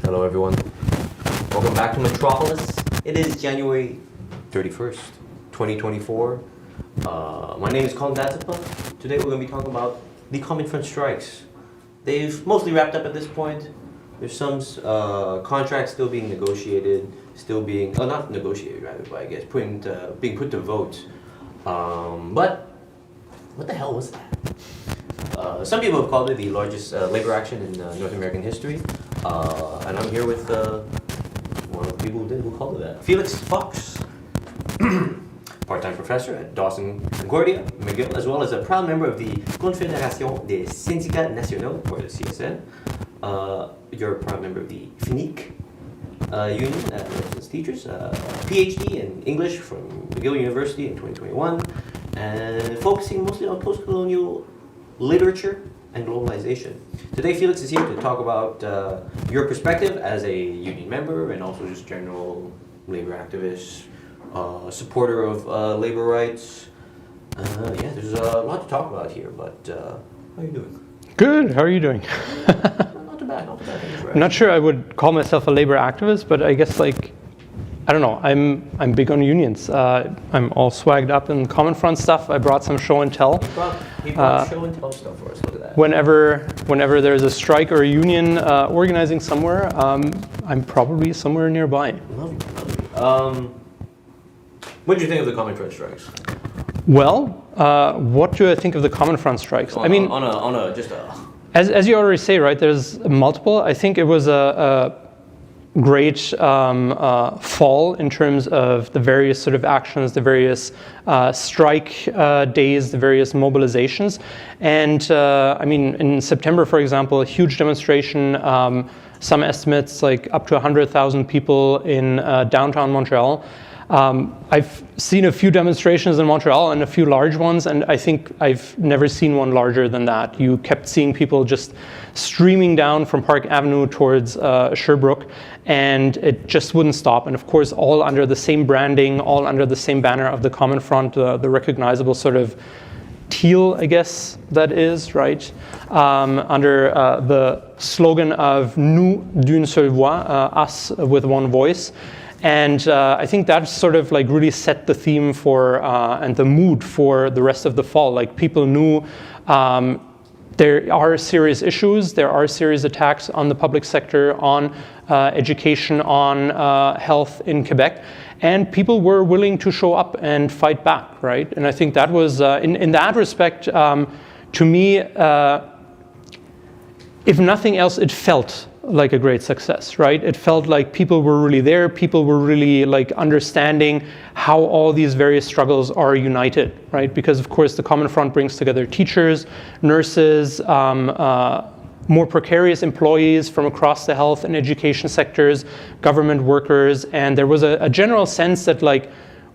Hello everyone. Welcome back to Metropolis. It is January 31st, 2024. My name is Kalden and Felix. Today we're going to be talking about the Common Front strikes. They've mostly wrapped up at this point. There's some contracts still being negotiated, not negotiated rather, but I guess being put to vote. But what the hell was that? Some people have called it the largest labor action in North American history. And I'm here with one of the people who called it that. Felix Fuchs, part-time professor at Dawson, Concordia and McGill, as well as a proud member of the Confédération des Syndicats Nationaux, or the CSN. You're a proud member of the FNIC union, as teachers. PhD in English from McGill University in 2021, and focusing mostly on post-colonial literature and globalization. Today, Felix is here to talk about your perspective as a union member and also just general labor activist, supporter of labor rights. There's a lot to talk about here, but how are you doing? Good, how are you doing? Not too bad. I'm not sure I would call myself a labor activist, but I guess I don't know, I'm big on unions. I'm all swagged up in Common Front stuff. I brought some show and tell. He brought show and tell stuff for us. Look at that. Whenever there's a strike or a union organizing somewhere, I'm probably somewhere nearby. Lovely. What do you think of the Common Front strikes? Well, what do I think of the Common Front strikes? As you already say, right? There's multiple. I think it was a great fall in terms of the various sort of actions, the various strike days, the various mobilizations. And in September, for example, a huge demonstration, some estimates like up to 100,000 people in downtown Montreal. I've seen a few demonstrations in Montreal and a few large ones, and I think I've never seen one larger than that. You kept seeing people just streaming down from Park Avenue towards Sherbrooke, and it just wouldn't stop. And of course, all under the same branding, all under the same banner of the Common Front, the recognizable sort of teal, I guess that is, right? Under the slogan of Nous d'une seule voix, us with one voice. And I think that sort of really set the theme for and the mood for the rest of the fall. Like people knew there are serious issues, there are serious attacks on the public sector, on education, on health in Quebec, and people were willing to show up and fight back, right? And I think that was, in that respect, to me, if nothing else, it felt like a great success, right? It felt like people were really there. People were really understanding how all these various struggles are united, right? Because of course the Common Front brings together teachers, nurses, more precarious employees from across the health and education sectors, government workers, and there was a general sense that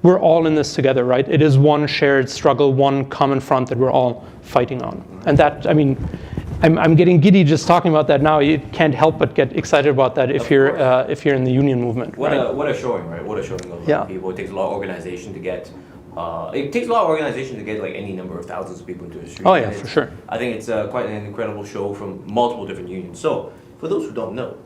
we're all in this together, right? It is one shared struggle, one common front that we're all fighting on. And that, I'm getting giddy just talking about that now. You can't help but get excited about that if you're in the union movement. What a showing, right? What a showing of people. It takes a lot of organization to get. Any number of thousands of people into the street. Oh yeah, for sure. I think it's quite an incredible show from multiple different unions. So, for those who don't know,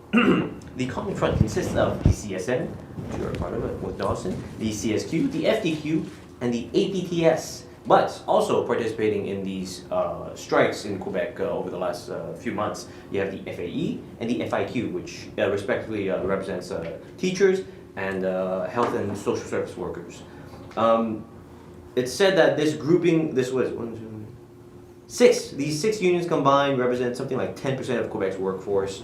the Common Front consists of the CSN, which you're a part of it with Dawson, the CSQ, the FDQ, and the APTS. But also participating in these strikes in Quebec over the last few months, you have the FAE and the FIQ, which respectively represents teachers and health and social service workers. It's said that this grouping, these six unions combined represent something like 10% of Quebec's workforce.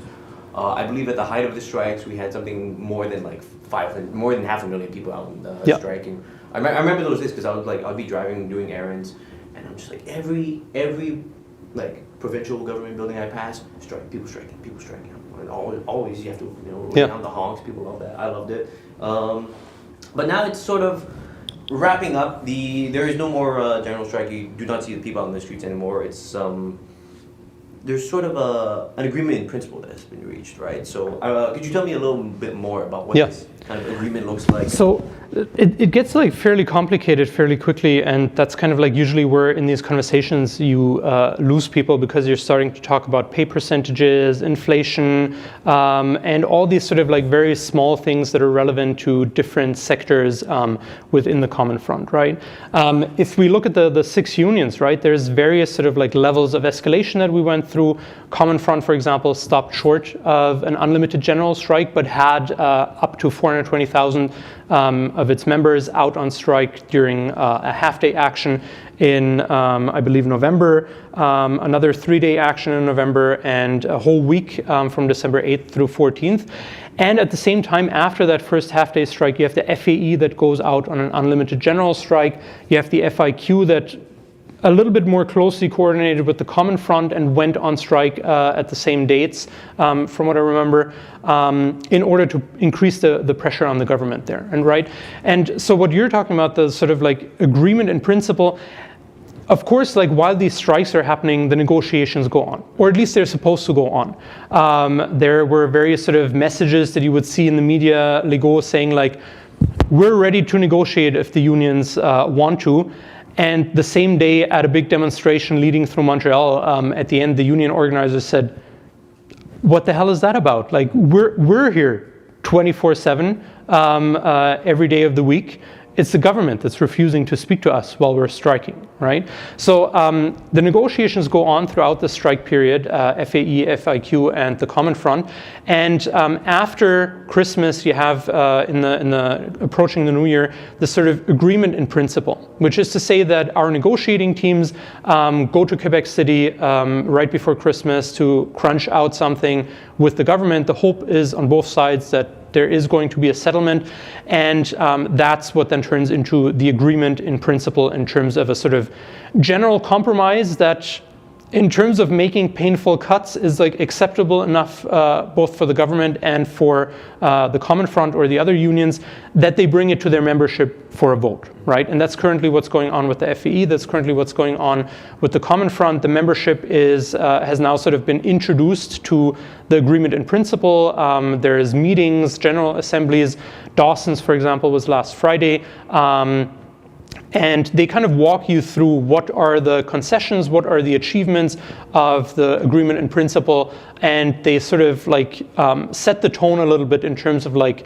I believe at the height of the strikes, we had something more than more than 500,000 people out striking. I remember those days because I'd be driving, doing errands, and I'm just every provincial government building I pass, people striking. And always you have to lay down the honks. People love that. I loved it. But now it's sort of wrapping up. There is no more general strike. You do not see the people out in the streets anymore. It's there's sort of an agreement in principle that has been reached, right? So could you tell me a little bit more about what this kind of agreement looks like? So it gets like fairly complicated fairly quickly, and that's kind of like usually where in these conversations you lose people, because you're starting to talk about pay percentages, inflation, and all these sort of like very small things that are relevant to different sectors within the Common Front, right? If we look at the 6 unions, right, there's various sort of like levels of escalation that we went through. Common Front, for example, stopped short of an unlimited general strike, but had up to 420,000 of its members out on strike during a half-day action in, I believe, November, another 3-day action in November, and a whole week from December 8th through 14th. And at the same time, after that first half-day strike, you have the FAE that goes out on an unlimited general strike. You have the FIQ that a little bit more closely coordinated with the Common Front and went on strike at the same dates, from what I remember, in order to increase the pressure on the government there. And so what you're talking about, the sort of like agreement in principle, of course, like while these strikes are happening, the negotiations go on, or at least they're supposed to go on. There were various sort of messages that you would see in the media, Legault saying like, we're ready to negotiate if the unions want to. And the same day at a big demonstration leading through Montreal, at the end, the union organizers said, what the hell is that about? Like, we're here 24/7 every day of the week. It's the government that's refusing to speak to us while we're striking, right? So the negotiations go on throughout the strike period, FAE, FIQ, and the Common Front. And after Christmas, you have, in the approaching the New Year, this sort of agreement in principle, which is to say that our negotiating teams go to Quebec City right before Christmas to crunch out something with the government. The hope is on both sides that there is going to be a settlement, and that's what then turns into the agreement in principle in terms of a sort of general compromise that, in terms of making painful cuts, is like acceptable enough both for the government and for the Common Front or the other unions, that they bring it to their membership for a vote, right? And that's currently what's going on with the FAE. That's currently what's going on with the Common Front. The membership has now sort of been introduced to the agreement in principle. There's meetings, general assemblies. Dawson's, for example, was last Friday. And they kind of walk you through what are the concessions, what are the achievements of the agreement in principle, and they sort of like set the tone a little bit in terms of like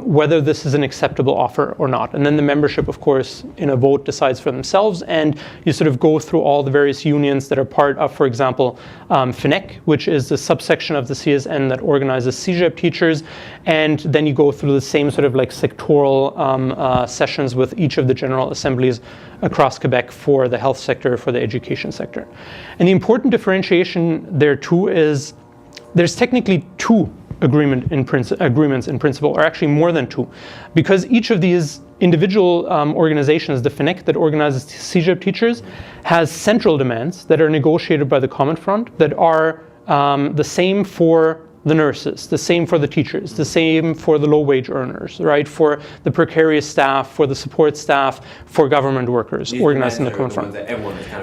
whether this is an acceptable offer or not. And then the membership, of course, in a vote decides for themselves, and you sort of go through all the various unions that are part of, for example, FNEC, which is the subsection of the CSN that organizes CEGEP teachers, and then you go through the same sort of like sectoral sessions with each of the general assemblies across Quebec for the health sector, for the education sector. And the important differentiation there too is there's technically two agreements in principle, or actually more than two, because each of these individual organizations, the FNEC that organizes CEGEP teachers, has central demands that are negotiated by the Common Front that are the same for the nurses, the same for the teachers, the same for the low-wage earners, right? For the precarious staff, for the support staff, for government workers organized in the Common Front.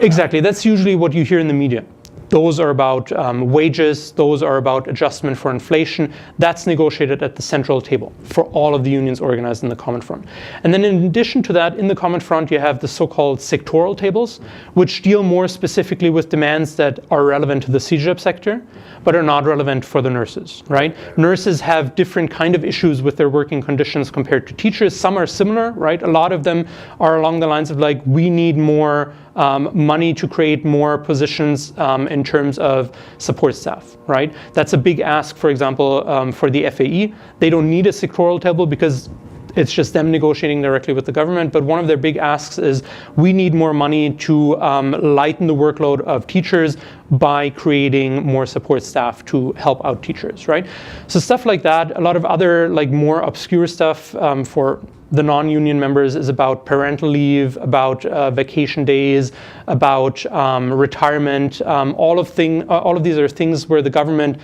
Exactly, that's usually what you hear in the media. Those are about wages, those are about adjustment for inflation. That's negotiated at the central table for all of the unions organized in the Common Front. And then in addition to that, in the Common Front, you have the so-called sectoral tables, which deal more specifically with demands that are relevant to the CEGEP sector, but are not relevant for the nurses, right? Nurses have different kind of issues with their working conditions compared to teachers. Some are similar, right? A lot of them are along the lines of like, we need more money to create more positions in terms of support staff, right? That's a big ask, for example, for the FAE. They don't need a sectoral table because it's just them negotiating directly with the government. But one of their big asks is we need more money to lighten the workload of teachers by creating more support staff to help out teachers, right? So stuff like that. A lot of other like more obscure stuff for the non-union members is about parental leave, about vacation days, about retirement. All of these are things where the government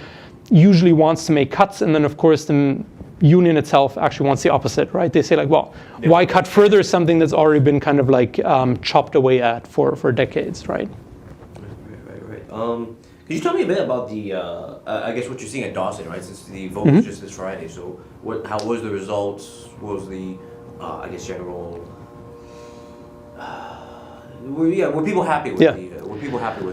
usually wants to make cuts, and then of course the union itself actually wants the opposite, right? They say like, well, why cut further something that's already been kind of like chopped away at for decades, right? Right. Could you tell me a bit about the, I guess what you're seeing at Dawson, right? Since the vote was just this Friday, so how was the results? What was the, I guess, general? Were people happy with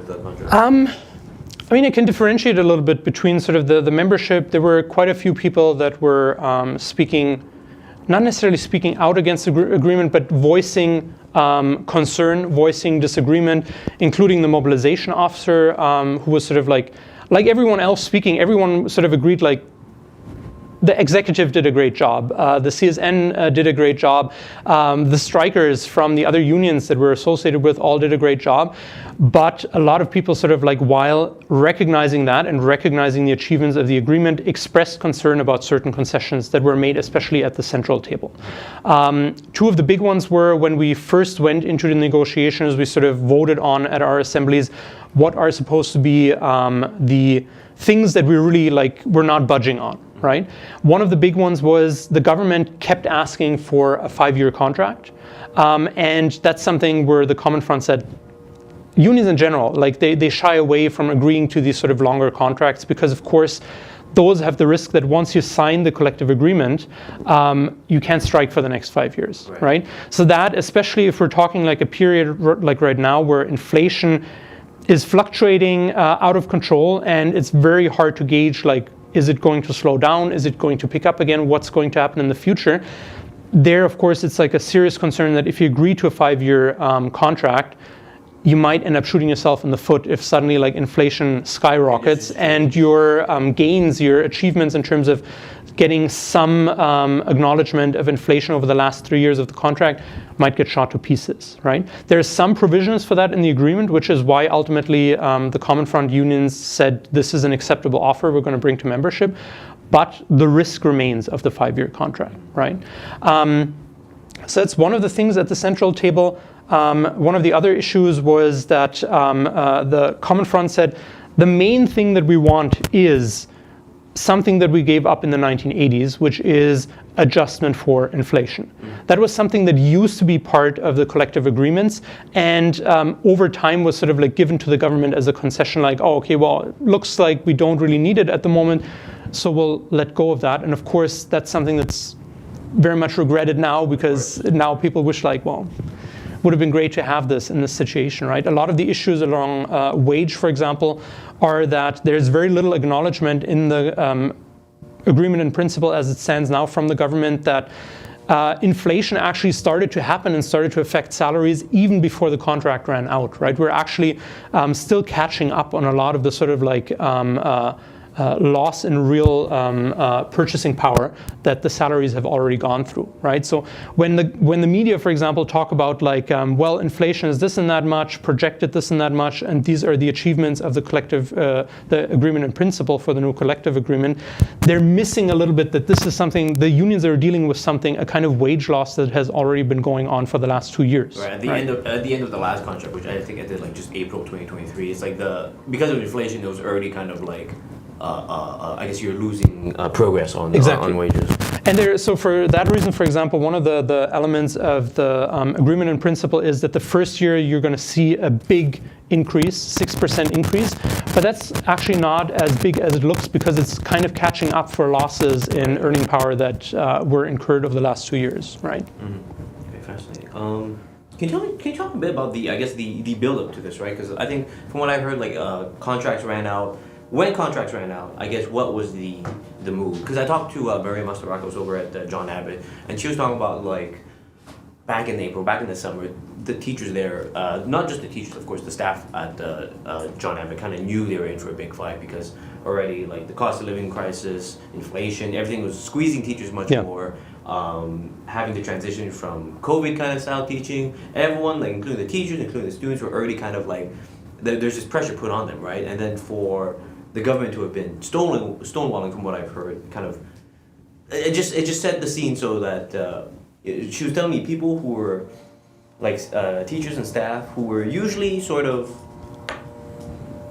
the contract? I mean, I can differentiate a little bit between sort of the membership. There were quite a few people that were speaking, not necessarily speaking out against the agreement, but voicing concern, voicing disagreement, including the mobilization officer, who was sort of like everyone else speaking. Everyone sort of agreed like the executive did a great job, the CSN did a great job, the strikers from the other unions that we're associated with all did a great job, but a lot of people sort of like, while recognizing that and recognizing the achievements of the agreement, expressed concern about certain concessions that were made, especially at the central table. Two of the big ones were when we first went into the negotiations, we sort of voted on at our assemblies what are supposed to be the things that we really we're not budging on. Right? One of the big ones was the government kept asking for a 5-year contract. And that's something where the Common Front said, unions in general, they shy away from agreeing to these sort of longer contracts because, of course, those have the risk that once you sign the collective agreement, you can't strike for the next 5 years, right? So that, especially if we're talking like a period like right now where inflation is fluctuating out of control and it's very hard to gauge is it going to slow down? Is it going to pick up again? What's going to happen in the future? There, of course, it's like a serious concern that if you agree to a 5-year contract, you might end up shooting yourself in the foot if suddenly inflation skyrockets and your gains, your achievements in terms of getting some acknowledgement of inflation over the last 3 years of the contract might get shot to pieces, right? There's some provisions for that in the agreement, which is why ultimately the Common Front unions said this is an acceptable offer we're going to bring to membership, but the risk remains of the 5-year contract, right? So it's one of the things at the central table. One of the other issues was that the Common Front said the main thing that we want is something that we gave up in the 1980s, which is adjustment for inflation. That was something that used to be part of the collective agreements and over time was sort of given to the government as a concession oh, okay, well, it looks like we don't really need it at the moment, so we'll let go of that. And of course, that's something that's very much regretted now because now people wish well, would have been great to have this in this situation, right? A lot of the issues along wage, for example, are that there's very little acknowledgement in the agreement in principle as it stands now from the government that inflation actually started to happen and started to affect salaries even before the contract ran out, right? We're actually still catching up on a lot of the sort of loss in real purchasing power that the salaries have already gone through, right? So when the media, for example, talk about well, inflation is this and that much, projected this and that much, and these are the achievements of the collective, the agreement in principle for the new collective agreement, they're missing a little bit that this is something, the unions are dealing with something, a kind of wage loss that has already been going on for the last 2 years. Right, at the end of the last contract, which I think ended just April 2023, it's because of inflation, it was already kind of I guess you're losing progress on wages. And so for that reason, for example, one of the elements of the agreement in principle is that the first year you're going to see a big increase, 6% increase, but that's actually not as big as it looks because it's kind of catching up for losses in earning power that were incurred over the last 2 years, right? Mm-hmm. Okay, fascinating. Can you talk a bit about the build-up to this, right? Because I think from what I heard, contracts ran out. When contracts ran out, I guess what was the move? Because I talked to Maria Mastarakos over at John Abbott, and she was talking about back in April, back in the summer, the teachers there, not just the teachers, of course, the staff at John Abbott kind of knew they were in for a big fight because already the cost of living crisis, inflation, everything was squeezing teachers much more. Having to transition from COVID kind of style teaching, everyone, including the teachers, including the students, were already kind of there's this pressure put on them, right? And then for the government to have been stonewalling, from what I've heard, kind of, it just set the scene so that she was telling me people who were teachers and staff who were usually sort of,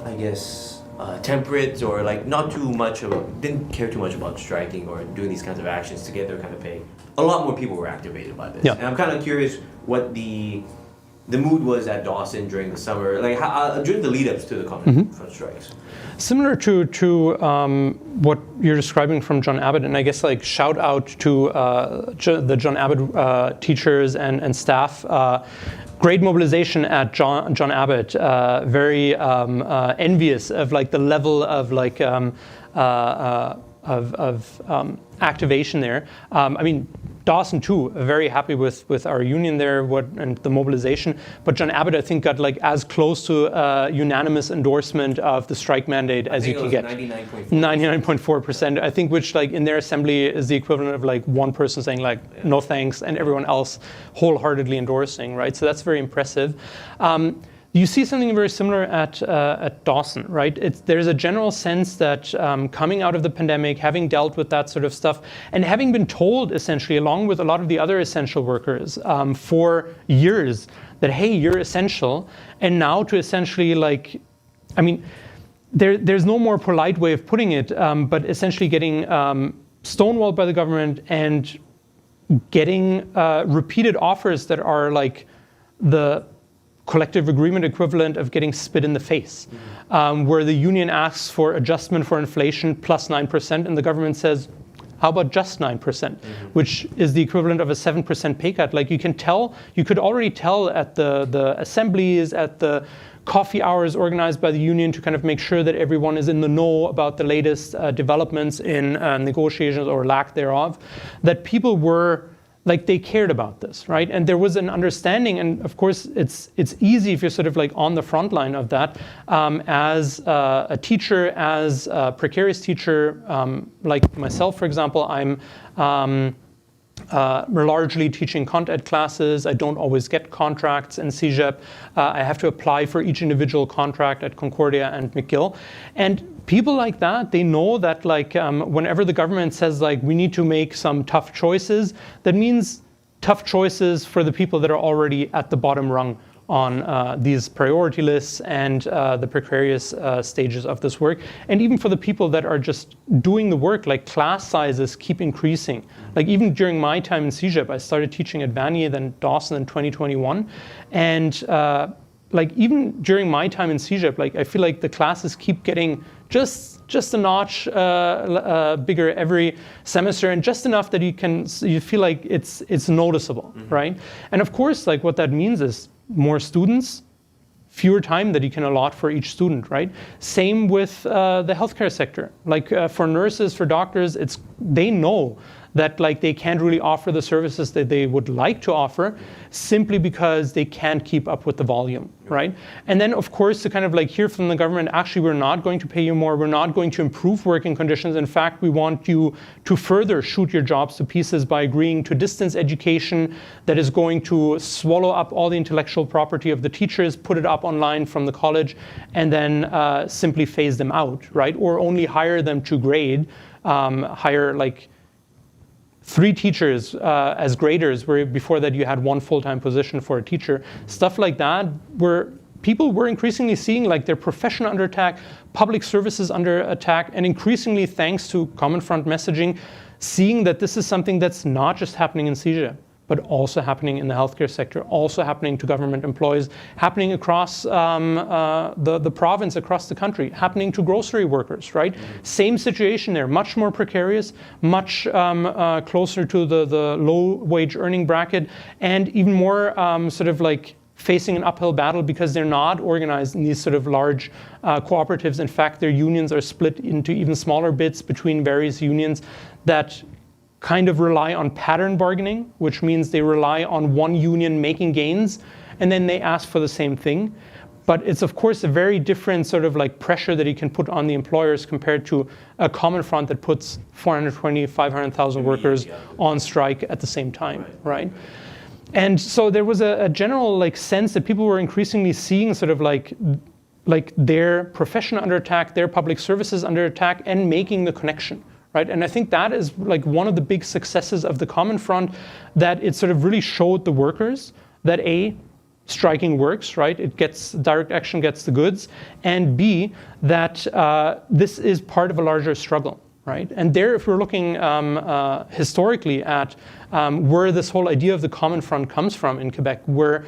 I guess, temperate or not too much didn't care too much about striking or doing these kinds of actions to get their kind of pay. A lot more people were activated by this, and I'm kind of curious what the the mood was at Dawson during the summer, like during the lead-ups to the common front strikes? Similar to what you're describing from John Abbott, and I guess like shout out to the John Abbott teachers and staff. Great mobilization at John Abbott. Very envious of like the level of like activation there. I mean, Dawson too, very happy with our union there and the mobilization. But John Abbott, I think, got like as close to unanimous endorsement of the strike mandate as you can get. 99.4%, I think, which like in their assembly is the equivalent of like one person saying like no thanks and everyone else wholeheartedly endorsing, right? So that's very impressive. You see something very similar at Dawson, right? There's a general sense that coming out of the pandemic, having dealt with that sort of stuff, and having been told essentially, along with a lot of the other essential workers for years, that hey, you're essential, and now to essentially like, I mean, there's no more polite way of putting it, but essentially getting stonewalled by the government and getting repeated offers that are like the collective agreement equivalent of getting spit in the face, where the union asks for adjustment for inflation plus 9%, and the government says, how about just 9%, which is the equivalent of a 7% pay cut. Like you could already tell at the assemblies, at the coffee hours organized by the union to kind of make sure that everyone is in the know about the latest developments in negotiations or lack thereof, that people were like they cared about this, right? And there was an understanding, and of course it's easy if you're sort of like on the front line of that. As a teacher, as a precarious teacher, like myself, for example, I'm largely teaching cont ed classes. I don't always get contracts in CEGEP. I have to apply for each individual contract at Concordia and McGill. And people like that, they know that like whenever the government says like we need to make some tough choices, that means tough choices for the people that are already at the bottom rung on these priority lists and the precarious stages of this work. And even for the people that are just doing the work, like class sizes keep increasing. Like even during my time in CEGEP, I started teaching at Vanier, then Dawson in 2021. And like even during my time in CEGEP, like I feel like the classes keep getting just a notch bigger every semester, and just enough that you feel like it's noticeable, right? And of course, like what that means is more students, fewer time that you can allot for each student, right? Same with the healthcare sector. Like for nurses, for doctors, they know that like they can't really offer the services that they would like to offer simply because they can't keep up with the volume, right? And then of course to kind of like hear from the government, actually we're not going to pay you more, we're not going to improve working conditions. In fact, we want you to further shoot your jobs to pieces by agreeing to distance education that is going to swallow up all the intellectual property of the teachers, put it up online from the college, and then simply phase them out, right? Or only hire them to grade, hire like 3 teachers as graders, where before that you had 1 full-time position for a teacher. Stuff like that, where people were increasingly seeing like their profession under attack, public services under attack, and increasingly, thanks to Common Front messaging, seeing that this is something that's not just happening in CEGEP, but also happening in the healthcare sector, also happening to government employees, happening across the province, across the country, happening to grocery workers, right? Same situation there, much more precarious, much closer to the low wage earning bracket, and even more sort of like facing an uphill battle because they're not organized in these sort of large cooperatives. In fact, their unions are split into even smaller bits between various unions that kind of rely on pattern bargaining, which means they rely on one union making gains, and then they ask for the same thing. But it's of course a very different sort of like pressure that you can put on the employers compared to a common front that puts 420, 500,000 workers on strike at the same time, right? And so there was a general like sense that people were increasingly seeing sort of like their profession under attack, their public services under attack, and making the connection. Right? And I think that is like one of the big successes of the Common Front, that it sort of really showed the workers that A, striking works, right? It gets direct action, gets the goods, and B, that this is part of a larger struggle, right? And there, if we're looking historically at where this whole idea of the Common Front comes from in Quebec, where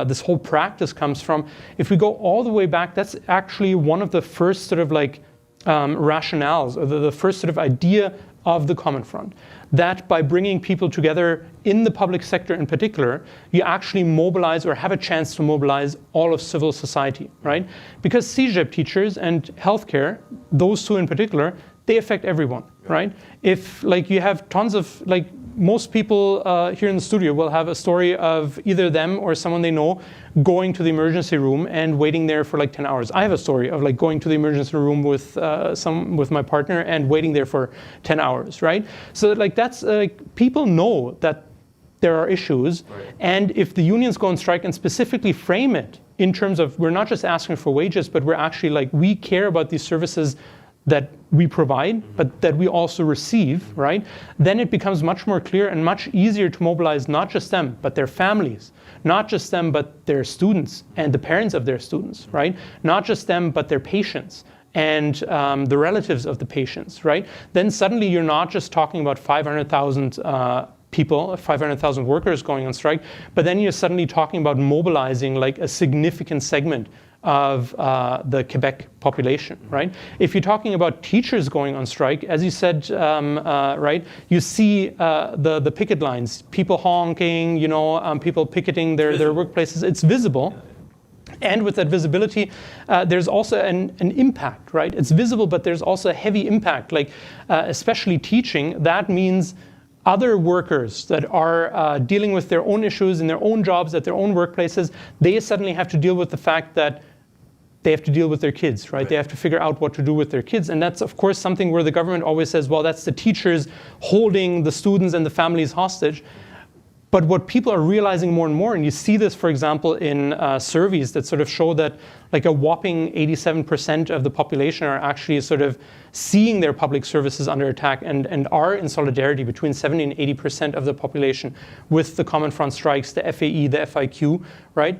this whole practice comes from, if we go all the way back, that's actually one of the first sort of like rationales, or the first sort of idea of the Common Front, that by bringing people together in the public sector in particular, you actually mobilize or have a chance to mobilize all of civil society, right? Because CEGEP teachers and healthcare, those two in particular, they affect everyone, right? If like you have tons of, like most people here in the studio will have a story of either them or someone they know going to the emergency room and waiting there for like 10 hours. I have a story of like going to the emergency room with my partner and waiting there for 10 hours, right? So like that's people know that there are issues, and if the unions go on strike and specifically frame it in terms of we're not just asking for wages, but we're actually like we care about these services that we provide, but that we also receive, right? Then it becomes much more clear and much easier to mobilize not just them, but their families, not just them, but their students and the parents of their students, right? Not just them, but their patients and the relatives of the patients, right? Then suddenly you're not just talking about 500,000 people, 500,000 workers going on strike, but then you're suddenly talking about mobilizing like a significant segment of the Quebec population, right? If you're talking about teachers going on strike, as you said, right, you see the picket lines, people honking, you know, people picketing their workplaces. It's visible. And with that visibility, there's also an impact, right? It's visible, but there's also a heavy impact, like especially teaching. That means other workers that are dealing with their own issues in their own jobs at their own workplaces, they suddenly have to deal with the fact that they have to deal with their kids, right? They have to figure out what to do with their kids. And that's, of course, something where the government always says, well, that's the teachers holding the students and the families hostage. But what people are realizing more and more, and you see this, for example, in surveys that sort of show that like a whopping 87% of the population are actually sort of seeing their public services under attack and are in solidarity between 70 and 80% of the population with the Common Front strikes, the FAE, the FIQ, right?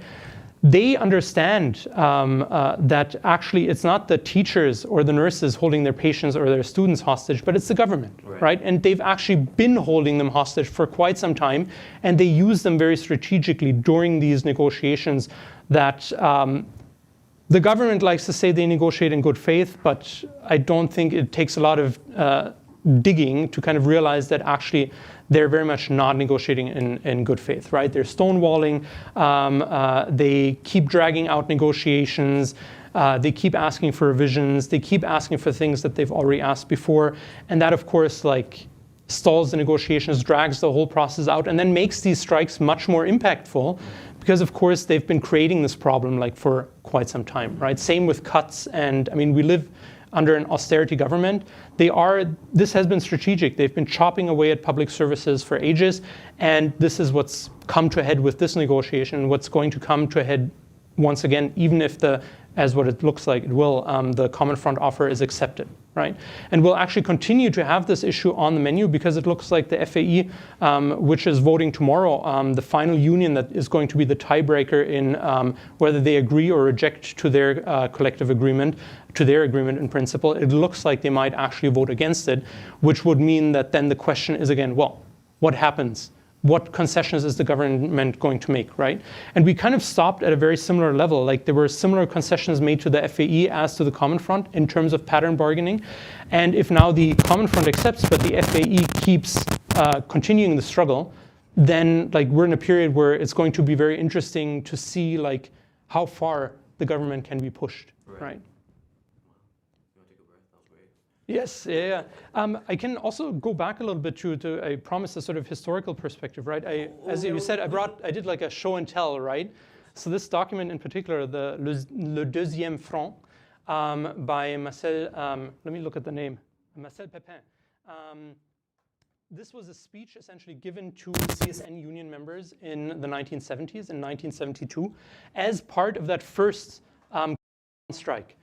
They understand that actually it's not the teachers or the nurses holding their patients or their students hostage, but it's the government, right? And they've actually been holding them hostage for quite some time, and they use them very strategically during these negotiations that the government likes to say they negotiate in good faith, but I don't think it takes a lot of digging to kind of realize that actually they're very much not negotiating in good faith, right? They're stonewalling, they keep dragging out negotiations, they keep asking for revisions, they keep asking for things that they've already asked before, and that of course like stalls the negotiations, drags the whole process out, and then makes these strikes much more impactful because of course they've been creating this problem like for quite some time, right? Same with cuts, and I mean we live under an austerity government. This has been strategic. They've been chopping away at public services for ages, and this is what's come to a head with this negotiation, what's going to come to a head once again, even if as what it looks like it will, the Common Front offer is accepted, right? And we'll actually continue to have this issue on the menu because it looks like the FAE, which is voting tomorrow, the final union that is going to be the tiebreaker in whether they agree or reject to their collective agreement, to their agreement in principle, it looks like they might actually vote against it, which would mean that then the question is again, well, what happens? What concessions is the government going to make, right? And we kind of stopped at a very similar level. Like there were similar concessions made to the FAE as to the Common Front in terms of pattern bargaining. And if now the Common Front accepts, but the FAE keeps continuing the struggle, then like we're in a period where it's going to be very interesting to see like how far the government can be pushed, right? Yes, yeah. I can also go back a little bit to I promised a sort of historical perspective, right? As you said, I did like a show and tell, right? So this document in particular, Le Deuxième Front, by Marcel, let me look at the name, Marcel Pepin. This was a speech essentially given to CSN union members in the 1970s, in 1972, as part of that first strike.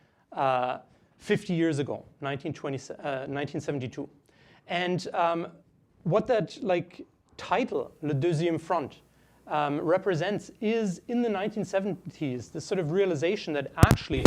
50 years ago, 1972. And what that like title, Le Deuxième Front, represents is in the 1970s, this sort of realization that actually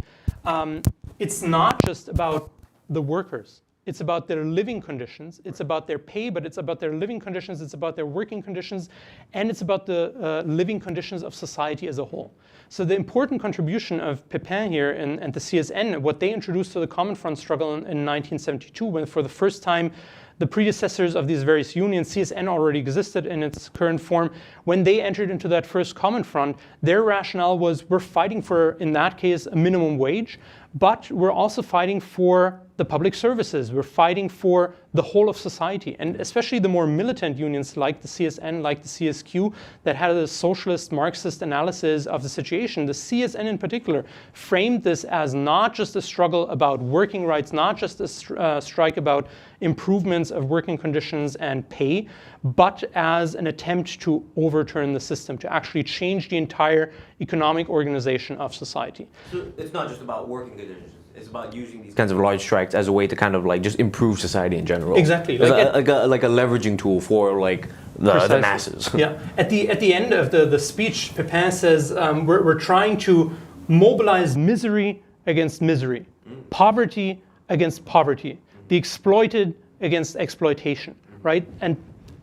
it's not just about the workers, it's about their living conditions, it's about their pay, but it's about their living conditions, it's about their working conditions, and it's about the living conditions of society as a whole. So the important contribution of Pepin here and the CSN, what they introduced to the Common Front struggle in 1972, when for the first time the predecessors of these various unions, CSN already existed in its current form. When they entered into that first Common Front, their rationale was we're fighting for, in that case, a minimum wage, but we're also fighting for the public services. We're fighting for the whole of society. And especially the more militant unions like the CSN, like the CSQ, that had a socialist Marxist analysis of the situation. The CSN in particular framed this as not just a struggle about working rights, not just a strike about improvements of working conditions and pay, but as an attempt to overturn the system, to actually change the entire economic organization of society. So it's not just about working conditions. It's about using these kinds of large strikes as a way to kind of like just improve society in general. Exactly, like a leveraging tool for like the masses. Yeah. At the end of the speech, Pepin says we're trying to mobilize misery against misery, poverty against poverty, the exploited against exploitation, right? And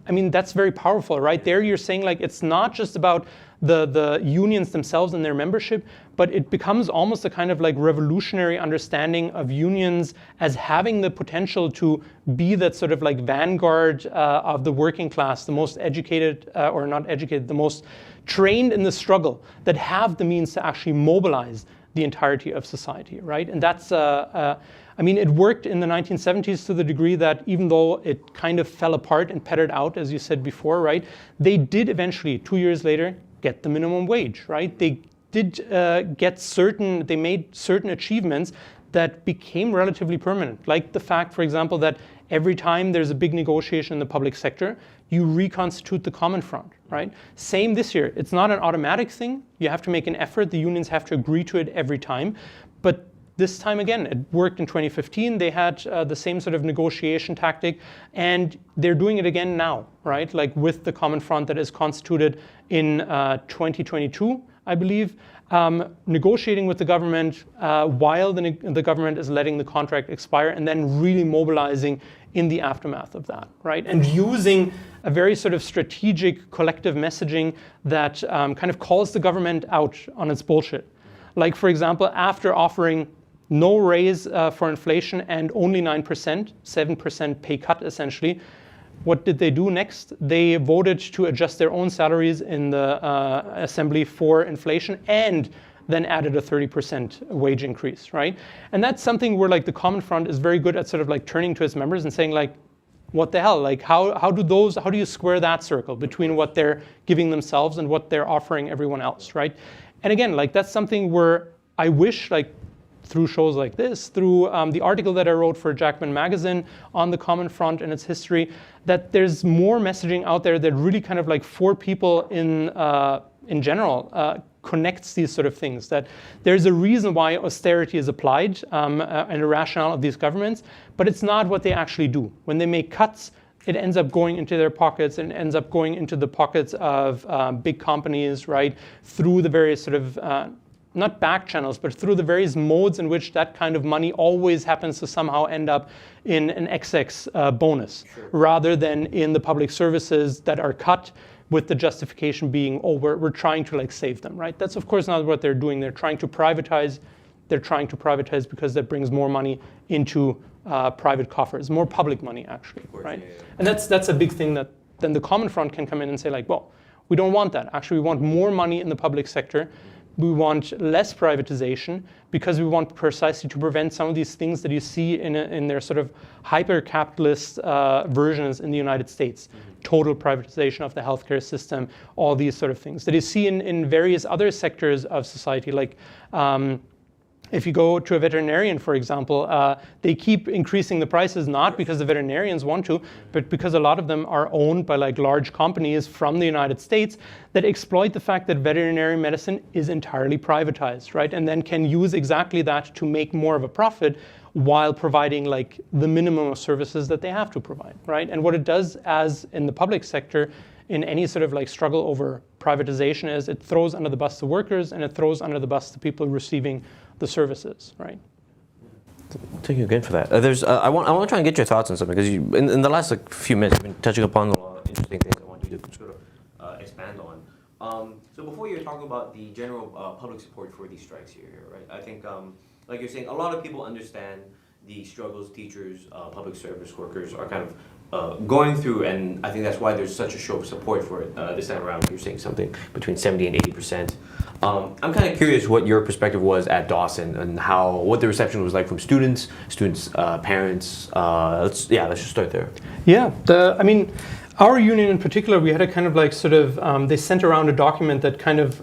I mean that's very powerful, right? There you're saying like it's not just about the unions themselves and their membership, but it becomes almost a kind of like revolutionary understanding of unions as having the potential to be that sort of like vanguard of the working class, the most educated, or not educated, the most trained in the struggle, that have the means to actually mobilize the entirety of society, right? And that's, I mean, it worked in the 1970s to the degree that even though it kind of fell apart and pettered out, as you said before, right, they did eventually, 2 years later, get the minimum wage, right? They did they made certain achievements that became relatively permanent, like the fact, for example, that every time there's a big negotiation in the public sector, you reconstitute the Common Front, right? Same this year. It's not an automatic thing. You have to make an effort. The unions have to agree to it every time. But this time again, it worked in 2015. They had the same sort of negotiation tactic, and they're doing it again now, right? Like with the Common Front that is constituted in 2022, I believe, negotiating with the government while the government is letting the contract expire, and then really mobilizing in the aftermath of that, right? And using a very sort of strategic collective messaging that kind of calls the government out on its bullshit. Like, for example, after offering no raise for inflation and only 9%, 7% pay cut essentially, what did they do next? They voted to adjust their own salaries in the assembly for inflation and then added a 30% wage increase, right? And that's something where like the Common Front is very good at sort of like turning to its members and saying like, what the hell? Like how do you square that circle between what they're giving themselves and what they're offering everyone else, right? And again, like that's something where I wish like through shows like this, through the article that I wrote for Jackman Magazine on the Common Front and its history, that there's more messaging out there that really kind of like for people in general connects these sort of things, that there's a reason why austerity is applied and a rationale of these governments, but it's not what they actually do. When they make cuts, it ends up going into their pockets and ends up going into the pockets of big companies, right, through the various sort of not back channels, but through the various modes in which that kind of money always happens to somehow end up in an XX bonus, rather than in the public services that are cut with the justification being, oh, we're trying to like save them, right? That's of course not what they're doing. They're trying to privatize. They're trying to privatize because that brings more money into private coffers, more public money actually, right? Yeah. And that's a big thing that then the Common Front can come in and say like, well, we don't want that. Actually, we want more money in the public sector. We want less privatization because we want precisely to prevent some of these things that you see in their sort of hyper-capitalist versions in the United States. Total privatization of the healthcare system, all these sort of things that you see in various other sectors of society, like if you go to a veterinarian, for example, they keep increasing the prices not because the veterinarians want to, but because a lot of them are owned by like large companies from the United States that exploit the fact that veterinary medicine is entirely privatized, right? And then can use exactly that to make more of a profit while providing like the minimum of services that they have to provide, right? And what it does, as in the public sector, in any sort of like struggle over privatization, is it throws under the bus the workers and it throws under the bus the people receiving the services, right? Thank you again for that. I want to try and get your thoughts on something because in the last few minutes you've been touching upon a lot of interesting things I want you to sort of expand on. So before you were talking about the general public support for these strikes here, right? I think like you're saying, a lot of people understand the struggles teachers, public service workers are kind of going through, and I think that's why there's such a show of support for it this time around. You're saying something between 70 and 80%. I'm kind of curious what your perspective was at Dawson and what the reception was like from students, parents. Let's just start there. Yeah, I mean, our union in particular, we had a kind of like sort of, they sent around a document that kind of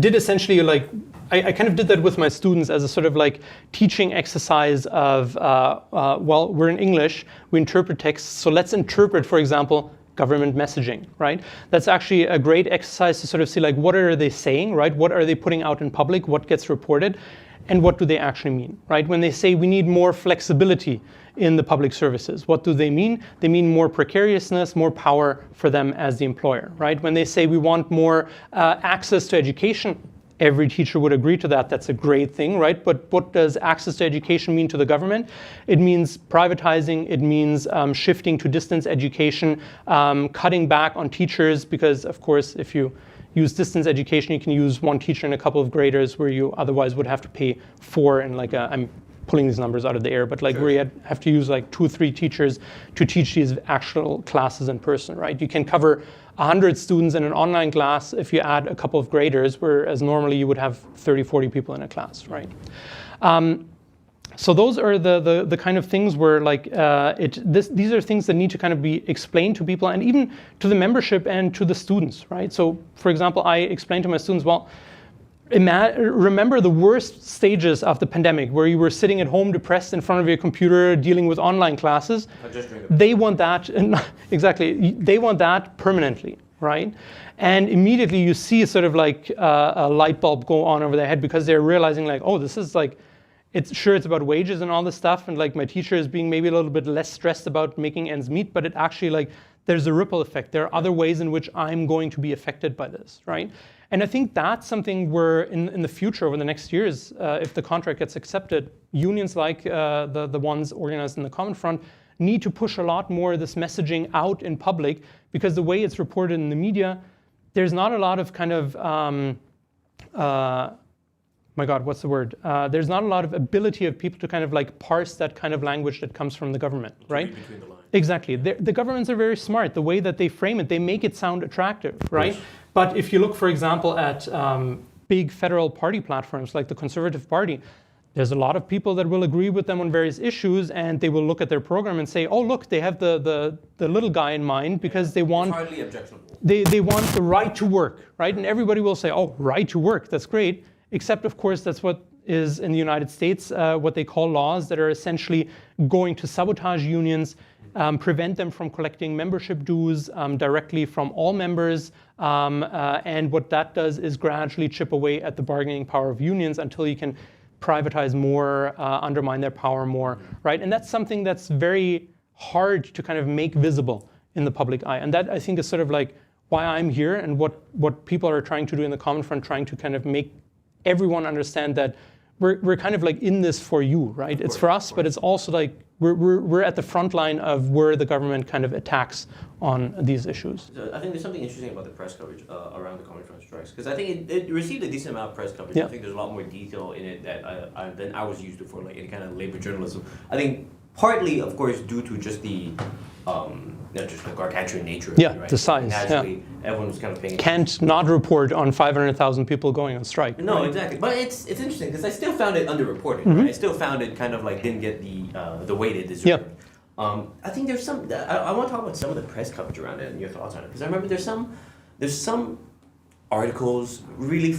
did essentially like, I kind of did that with my students as a sort of like teaching exercise of, well, we're in English, we interpret texts, so let's interpret, for example, government messaging, right? That's actually a great exercise to sort of see like, what are they saying, right? What are they putting out in public? What gets reported? And what do they actually mean, right? When they say we need more flexibility in the public services, what do they mean? They mean more precariousness, more power for them as the employer, right? When they say we want more access to education, every teacher would agree to that. That's a great thing, right? But what does access to education mean to the government? It means privatizing. It means shifting to distance education, cutting back on teachers, because of course, if you use distance education, you can use one teacher and a couple of graders where you otherwise would have to pay four and like I'm pulling these numbers out of the air, but like sure. where you have to use like 2 or 3 teachers to teach these actual classes in person, right? You can cover 100 students in an online class if you add a couple of graders, whereas normally you would have 30, 40 people in a class, right? So those are the kind of things where like these are things that need to kind of be explained to people and even to the membership and to the students, right? So for example, I explained to my students, well, remember the worst stages of the pandemic where you were sitting at home depressed in front of your computer dealing with online classes. They want that, exactly, they want that permanently, right? And immediately you see sort of like a light bulb go on over their head because they're realizing like, oh, this is like, it's about wages and all this stuff, and like my teacher is being maybe a little bit less stressed about making ends meet, but it actually like, there's a ripple effect. There are other ways in which I'm going to be affected by this, right? And I think that's something where in the future, over the next years, if the contract gets accepted, unions like the ones organized in the Common Front need to push a lot more of this messaging out in public, because the way it's reported in the media, there's not a lot of kind of, my God, what's the word? There's not a lot of ability of people to kind of like parse that kind of language that comes from the government, right? Between the lines. Exactly. The governments are very smart. The way that they frame it, they make it sound attractive, right? Yes. But if you look, for example, at big federal party platforms like the Conservative Party, there's a lot of people that will agree with them on various issues, and they will look at their program and say, oh, look, they have the little guy in mind because they want, it's hardly objectionable. They want the right to work, right? And everybody will say, oh, right to work, that's great. Except, of course, that's what is in the United States, what they call laws that are essentially going to sabotage unions, prevent them from collecting membership dues directly from all members. And what that does is gradually chip away at the bargaining power of unions until you can privatize more, undermine their power more, right? And that's something that's very hard to kind of make visible in the public eye. And that, I think, is sort of like why I'm here and what people are trying to do in the Common Front, trying to kind of make everyone understand that we're kind of like in this for you, right? It's for us, but it's also like we're at the front line of where the government kind of attacks on these issues. So I think there's something interesting about the press coverage around the Common Front strikes, because I think it received a decent amount of press coverage. Yeah. I think there's a lot more detail in it that than I was used to for like any kind of labor journalism. I think partly, of course, due to just the just the gargantuan nature of it, right? The size. Naturally, everyone was kind of paying attention. Can't not report on 500,000 people going on strike. No, right? Exactly. But it's interesting because I still found it underreported. Mm-hmm. Right? I still found it kind of like didn't get the weight it deserved. Yeah. I think there's some. I want to talk about some of the press coverage around it and your thoughts on it, because I remember there's some articles really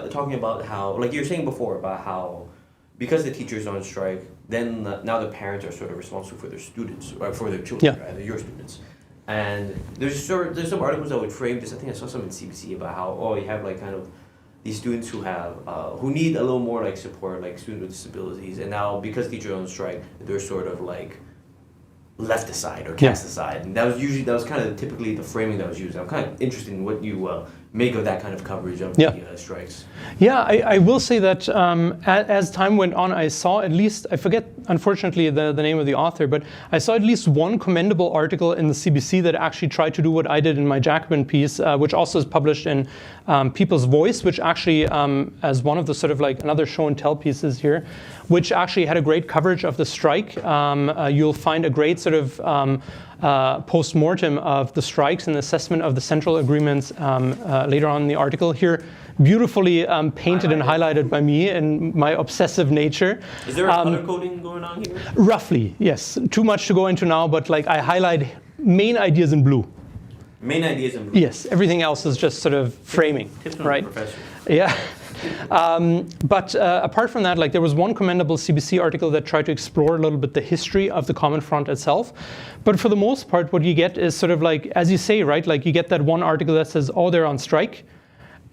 talking about how, like you were saying before, about how because the teachers are on strike, then now the parents are sort of responsible for their students, or for their children, rather, your students. And there's some articles that would frame this. I think I saw some in CBC about how you have like kind of these students who have who need a little more like support, like students with disabilities, and now because teachers are on strike, they're sort of like left aside or cast aside. And that was kind of typically the framing that was used. I'm kind of interested in what you make of that kind of coverage of Yeah. the strikes? Yeah, I will say that as time went on, I saw at least, I forget unfortunately the name of the author, but I saw at least one commendable article in the CBC that actually tried to do what I did in my Jacobin piece, which also is published in People's Voice, which actually, as one of the sort of like another show and tell pieces here, which actually had a great coverage of the strike. You'll find a great sort of post-mortem of the strikes and assessment of the central agreements later on in the article here, beautifully painted and highlighted by me and my obsessive nature. Is there a color coding going on here? Roughly, yes. Too much to go into now, but like I highlight main ideas in blue. Main ideas in blue. Yes, everything else is just sort of framing, Tips from right? the professor. Yeah. But apart from that, like there was one commendable CBC article that tried to explore a little bit the history of the Common Front itself. But for the most part, what you get is sort of like, as you say, right, like you get that one article that says, oh, they're on strike.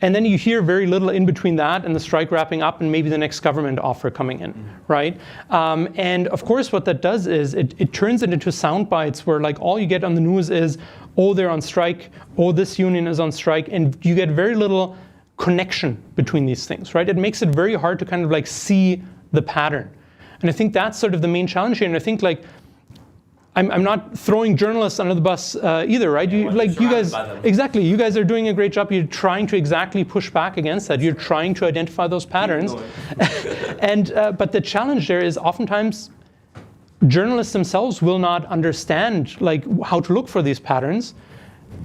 And then you hear very little in between that and the strike wrapping up and maybe the next government offer coming in, right? And of course, what that does is it turns it into sound bites where like all you get on the news is, oh, they're on strike, oh, this union is on strike, and you get very little connection between these things, right? It makes it very hard to kind of like see the pattern. And I think that's sort of the main challenge here. And I think like, I'm not throwing journalists under the bus either, right? You guys, exactly. You guys are doing a great job. You're trying to exactly push back against that. You're trying to identify those patterns. And but the challenge there is oftentimes journalists themselves will not understand like how to look for these patterns.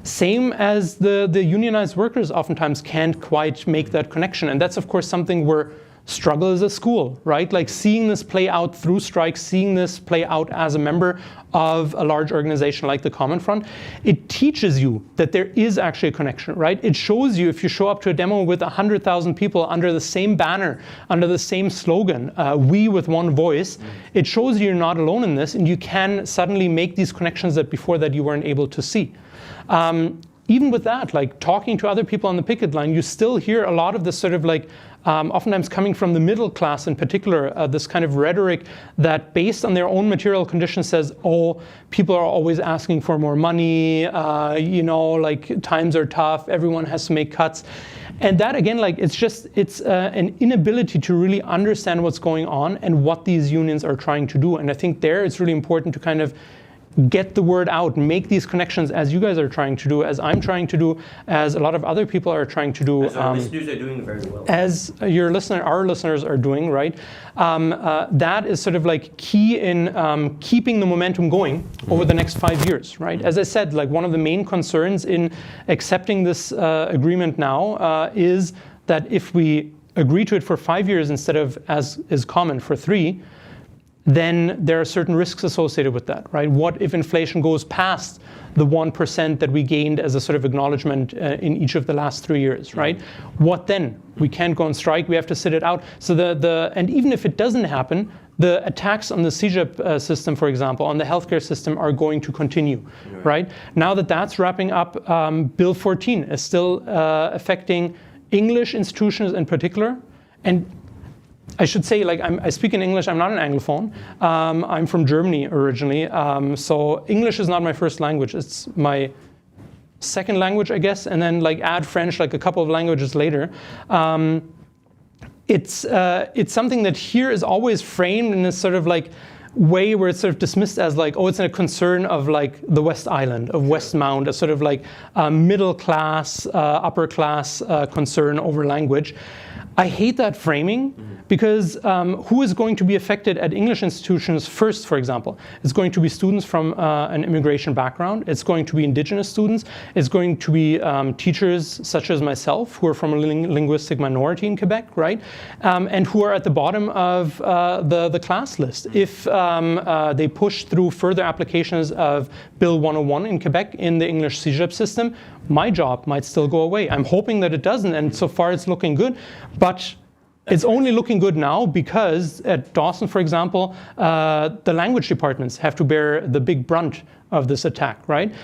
Same as the unionized workers oftentimes can't quite make that connection. And that's of course something where struggle as a school, right? Like seeing this play out through strikes, seeing this play out as a member of a large organization like the Common Front, it teaches you that there is actually a connection, right? It shows you if you show up to a demo with 100,000 people under the same banner, under the same slogan, we with one voice, it shows you're not alone in this and you can suddenly make these connections that before that you weren't able to see. Even with that, like talking to other people on the picket line, you still hear a lot of this sort of like, oftentimes coming from the middle class in particular, this kind of rhetoric that based on their own material conditions says, oh, people are always asking for more money, you know, like times are tough, everyone has to make cuts. And that again, like it's an inability to really understand what's going on and what these unions are trying to do. And I think there it's really important to kind of get the word out, make these connections as you guys are trying to do, as I'm trying to do, as a lot of other people are trying to do. As our listeners are doing very well. As our listeners are doing, right? That is sort of like key in keeping the momentum going over the next 5 years, right? As I said, like one of the main concerns in accepting this agreement now is that if we agree to it for 5 years instead of, as is common, for 3, then there are certain risks associated with that, right? What if inflation goes past the 1% that we gained as a sort of acknowledgement in each of the last 3 years, right? What then? We can't go on strike, we have to sit it out. So and even if it doesn't happen, the attacks on the CJEP system, for example, on the healthcare system are going to continue, right? Now that that's wrapping up, Bill 14 is still affecting English institutions in particular. And I should say, like, I speak in English, I'm not an Anglophone. I'm from Germany originally, so English is not my first language. It's my second language, I guess, and then like add French like a couple of languages later. It's something that here is always framed in this sort of like way where it's sort of dismissed as like, oh, it's a concern of like the West Island, of Westmount, a sort of like middle class, upper class concern over language. I hate that framing because who is going to be affected at English institutions first, for example? It's going to be students from an immigration background. It's going to be indigenous students. It's going to be teachers such as myself who are from a linguistic minority in Quebec, right? And who are at the bottom of the class list. If they push through further applications of Bill 101 in Quebec in the English CJEP system, my job might still go away. I'm hoping that it doesn't, and so far it's looking good. But it's only looking good now because at Dawson, for example, the language departments have to bear the big brunt of this attack, right?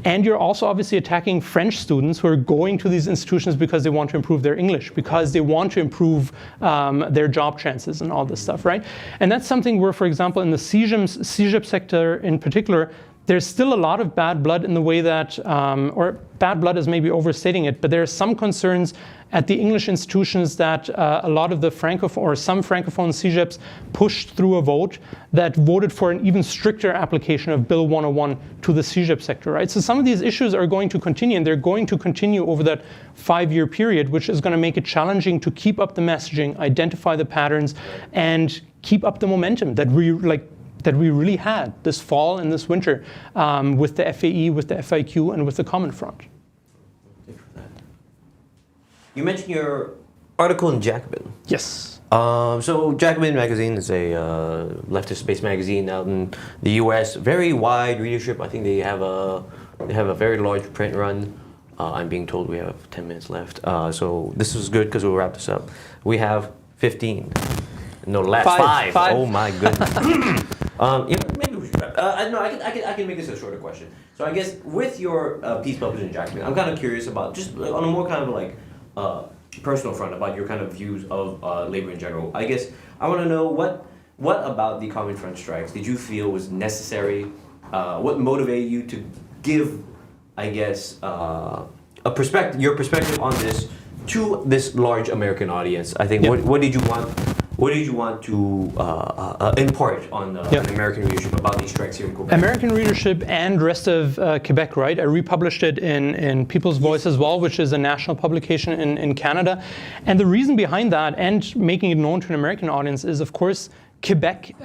And you're also obviously attacking French students who are going to these institutions because they want to improve their English, because they want to improve their job chances and all this stuff, right? And that's something where, for example, in the CJEP sector in particular, there's still a lot of bad blood in the way that, or bad blood is maybe overstating it, but there are some concerns at the English institutions that a lot of the Francophone, or some Francophone CEGEPs pushed through a vote that voted for an even stricter application of Bill 101 to the CEGEP sector, right? So some of these issues are going to continue, and they're going to continue over that 5-year period, which is going to make it challenging to keep up the messaging, identify the patterns, and keep up the momentum that we really had this fall and this winter with the FAE, with the FIQ, and with the Common Front. Thanks for that. You mentioned your article in Jacobin. Yes. So Jacobin magazine is a leftist-based magazine out in the U.S. Very wide readership. I think they have a very large print run. I'm being told we have 10 minutes left. So this is good because we'll wrap this up. We have 15. No, last five. Oh my goodness. Maybe we should wrap. No, I can make this a shorter question. So I guess with your piece published in Jacobin, I'm kind of curious about, just on a more kind of like personal front, about your kind of views of labor in general. I guess I want to know what about the Common Front strikes did you feel was necessary? What motivated you to give, I guess, your perspective on this to this large American audience? I think. What did you want? What did you want to impart on American readership about these strikes here in Quebec? American readership and rest of Quebec, right? I republished it in People's Voice as well, which is a national publication in Canada. And the reason behind that, and making it known to an American audience, is, of course, Quebec,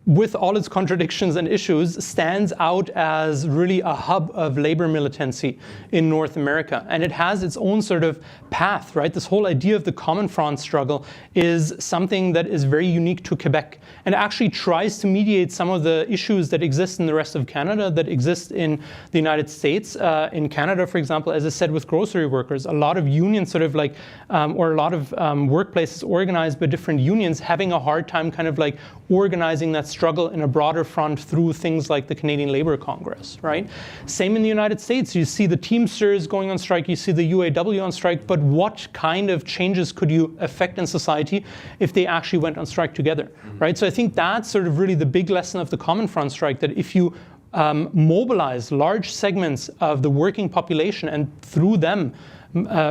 with all its contradictions and issues, stands out as really a hub of labor militancy in North America. And it has its own sort of path, right? This whole idea of the Common Front struggle is something that is very unique to Quebec, and actually tries to mediate some of the issues that exist in the rest of Canada, that exist in the United States. In Canada, for example, as I said, with grocery workers, a lot of unions sort of like, or a lot of workplaces organized by different unions having a hard time kind of like organizing that struggle in a broader front through things like the Canadian Labour Congress, right? Same in the United States. You see the Teamsters going on strike, you see the UAW on strike, but what kind of changes could you affect in society if they actually went on strike together, right? So I think that's sort of really the big lesson of the Common Front strike, that if you mobilize large segments of the working population and through them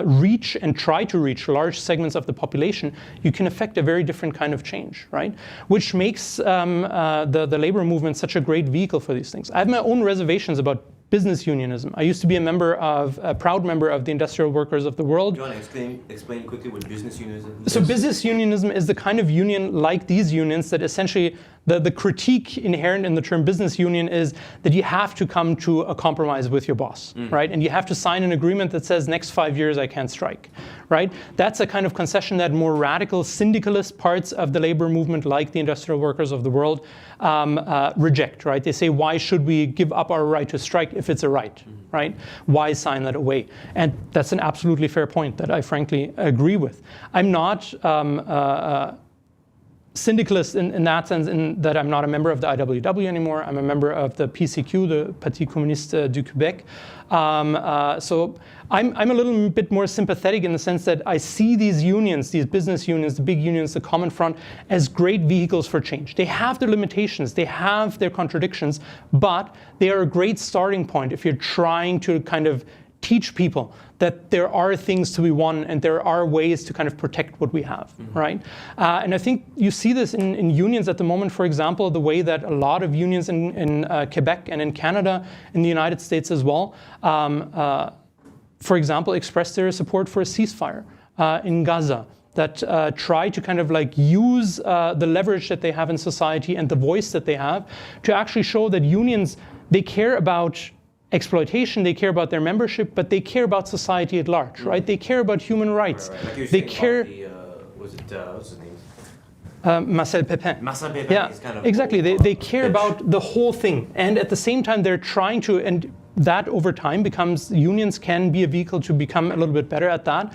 reach and try to reach large segments of the population, you can affect a very different kind of change, right? Which makes the labor movement such a great vehicle for these things. I have my own reservations about business unionism. I used to be a proud member of the Industrial Workers of the World. Do you want to explain quickly what business unionism is? So business unionism is the kind of union like these unions that essentially the critique inherent in the term business union is that you have to come to a compromise with your boss, right? And you have to sign an agreement that says next 5 years I can't strike, right? That's a kind of concession that more radical syndicalist parts of the labor movement, like the Industrial Workers of the World, reject, right? They say, why should we give up our right to strike if it's a right, right? Why sign that away? And that's an absolutely fair point that I frankly agree with. I'm not syndicalist in that sense, in that I'm not a member of the IWW anymore. I'm a member of the PCQ, the Parti Communiste du Québec. So I'm a little bit more sympathetic in the sense that I see these unions, these business unions, the big unions, the Common Front, as great vehicles for change. They have their limitations, they have their contradictions, but they are a great starting point if you're trying to kind of teach people that there are things to be won and there are ways to kind of protect what we have, right? And I think you see this in unions at the moment, for example, the way that a lot of unions in Quebec and in Canada, in the United States as well, for example, express their support for a ceasefire in Gaza, that try to kind of like use the leverage that they have in society and the voice that they have to actually show that unions, they care about exploitation, they care about their membership, but they care about society at large, right? They care about human rights. Right. Like they care. What's his name? Marcel Pepin. Marcel Pepin. Yeah, is kind of exactly. They care about the whole thing, and at the same time, they're trying to, and that over time becomes, unions can be a vehicle to become a little bit better at that,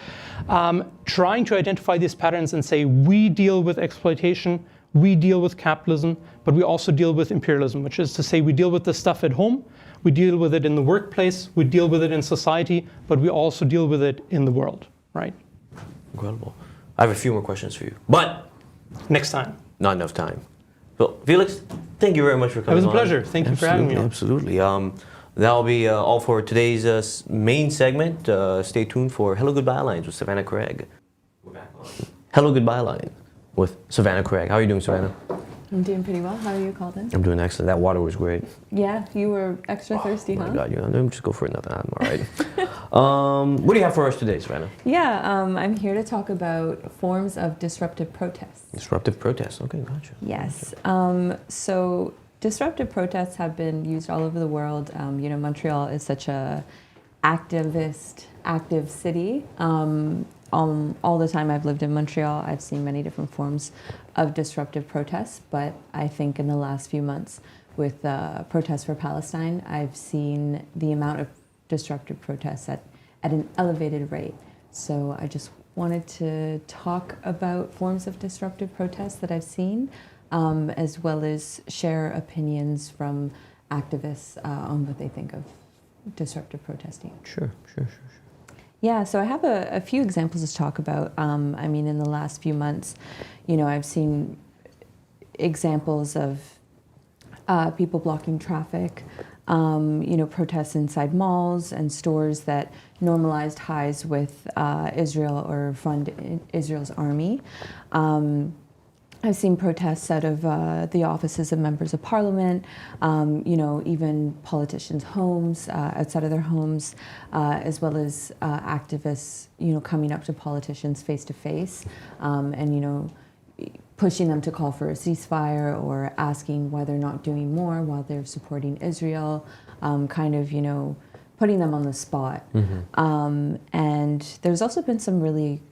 trying to identify these patterns and say, we deal with exploitation, we deal with capitalism, but we also deal with imperialism, which is to say we deal with the stuff at home, we deal with it in the workplace, we deal with it in society, but we also deal with it in the world, right? Incredible. I have a few more questions for you, but next time. Not enough time. So, Felix, thank you very much for coming It was a on. pleasure. Thank you for having me. Absolutely. That'll be all for today's main segment. Stay tuned for Hello, Good Bylines with Savanna Craig. We're back on. Hello, Good Bylines with Savanna Craig. How are you doing, Savanna? I'm doing pretty well. How are you, Kalden? I'm doing excellent. That water was great. Yeah, you were extra thirsty, huh? Oh my God, let me just go for it. Nothing. I'm all right. What do you have for us today, Savanna? Yeah, I'm here to talk about forms of disruptive protest. Disruptive protest. Okay, gotcha. Yes. So disruptive protests have been used all over the world. Montreal is such a active city. All the time I've lived in Montreal, I've seen many different forms of disruptive protests, but I think in the last few months with protests for Palestine, I've seen the amount of disruptive protests at an elevated rate. So I just wanted to talk about forms of disruptive protests that I've seen, as well as share opinions from activists on what they think of disruptive protesting. Sure. Yeah, so I have a few examples to talk about. In the last few months, I've seen examples of people blocking traffic, protests inside malls and stores that normalized ties with Israel or fund Israel's army. I've seen protests out of the offices of members of parliament, even politicians' homes, outside of their homes, as well as activists, coming up to politicians face to face, and pushing them to call for a ceasefire or asking why they're not doing more while they're supporting Israel, putting them on the spot. Mm-hmm. And there's also been some really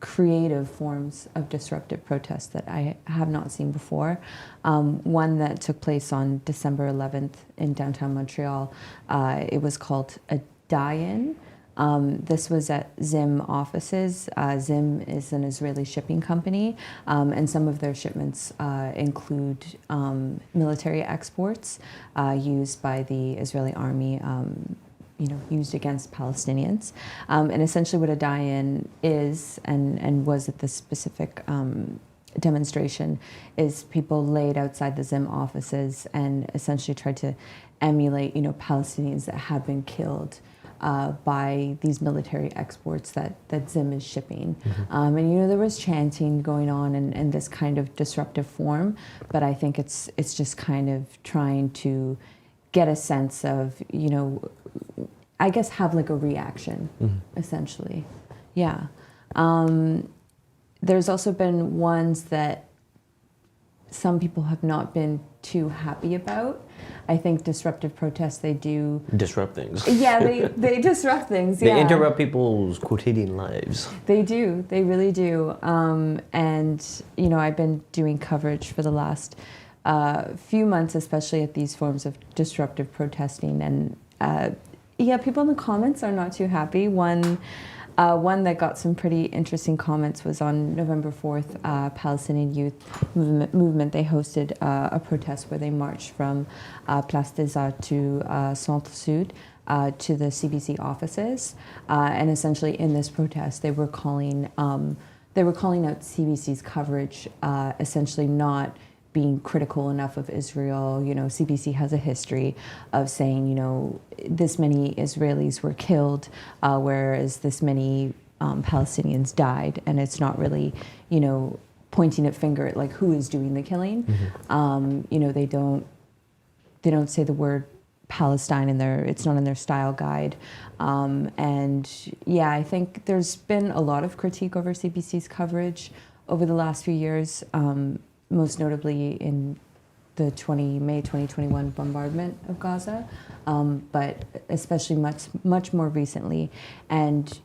creative forms of disruptive protest that I have not seen before. One that took place on December 11th in downtown Montreal, it was called a die-in. This was at Zim offices. Zim is an Israeli shipping company, and some of their shipments include military exports used by the Israeli army, used against Palestinians. And essentially what a die-in is, and was at this specific demonstration, is people laid outside the Zim offices and essentially tried to emulate, Palestinians that have been killed by these military exports that Zim is shipping. Mm-hmm. And there was chanting going on in this kind of disruptive form, but I think it's just kind of trying to get a sense of, I guess have like a reaction, essentially. Yeah. There's also been ones that some people have not been too happy about. I think disruptive protests, they do Disrupt things. Yeah, they disrupt things. They Yeah. interrupt people's quotidian lives. They do. They really do. And I've been doing coverage for the last few months, especially at these forms of disruptive protesting. And people in the comments are not too happy. One that got some pretty interesting comments was on November 4th, Palestinian Youth Movement. They hosted a protest where they marched from Place des Arts to Centre Sud to the CBC offices. And essentially in this protest, they were calling out CBC's coverage, essentially not being critical enough of Israel. CBC has a history of saying, this many Israelis were killed, whereas this many Palestinians died, and it's not really, pointing a finger at like who is doing the killing. Mm-hmm. They don't say the word Palestine it's not in their style guide. I think there's been a lot of critique over CBC's coverage over the last few years. Most notably in the May 2021 bombardment of Gaza, but especially much more recently. And,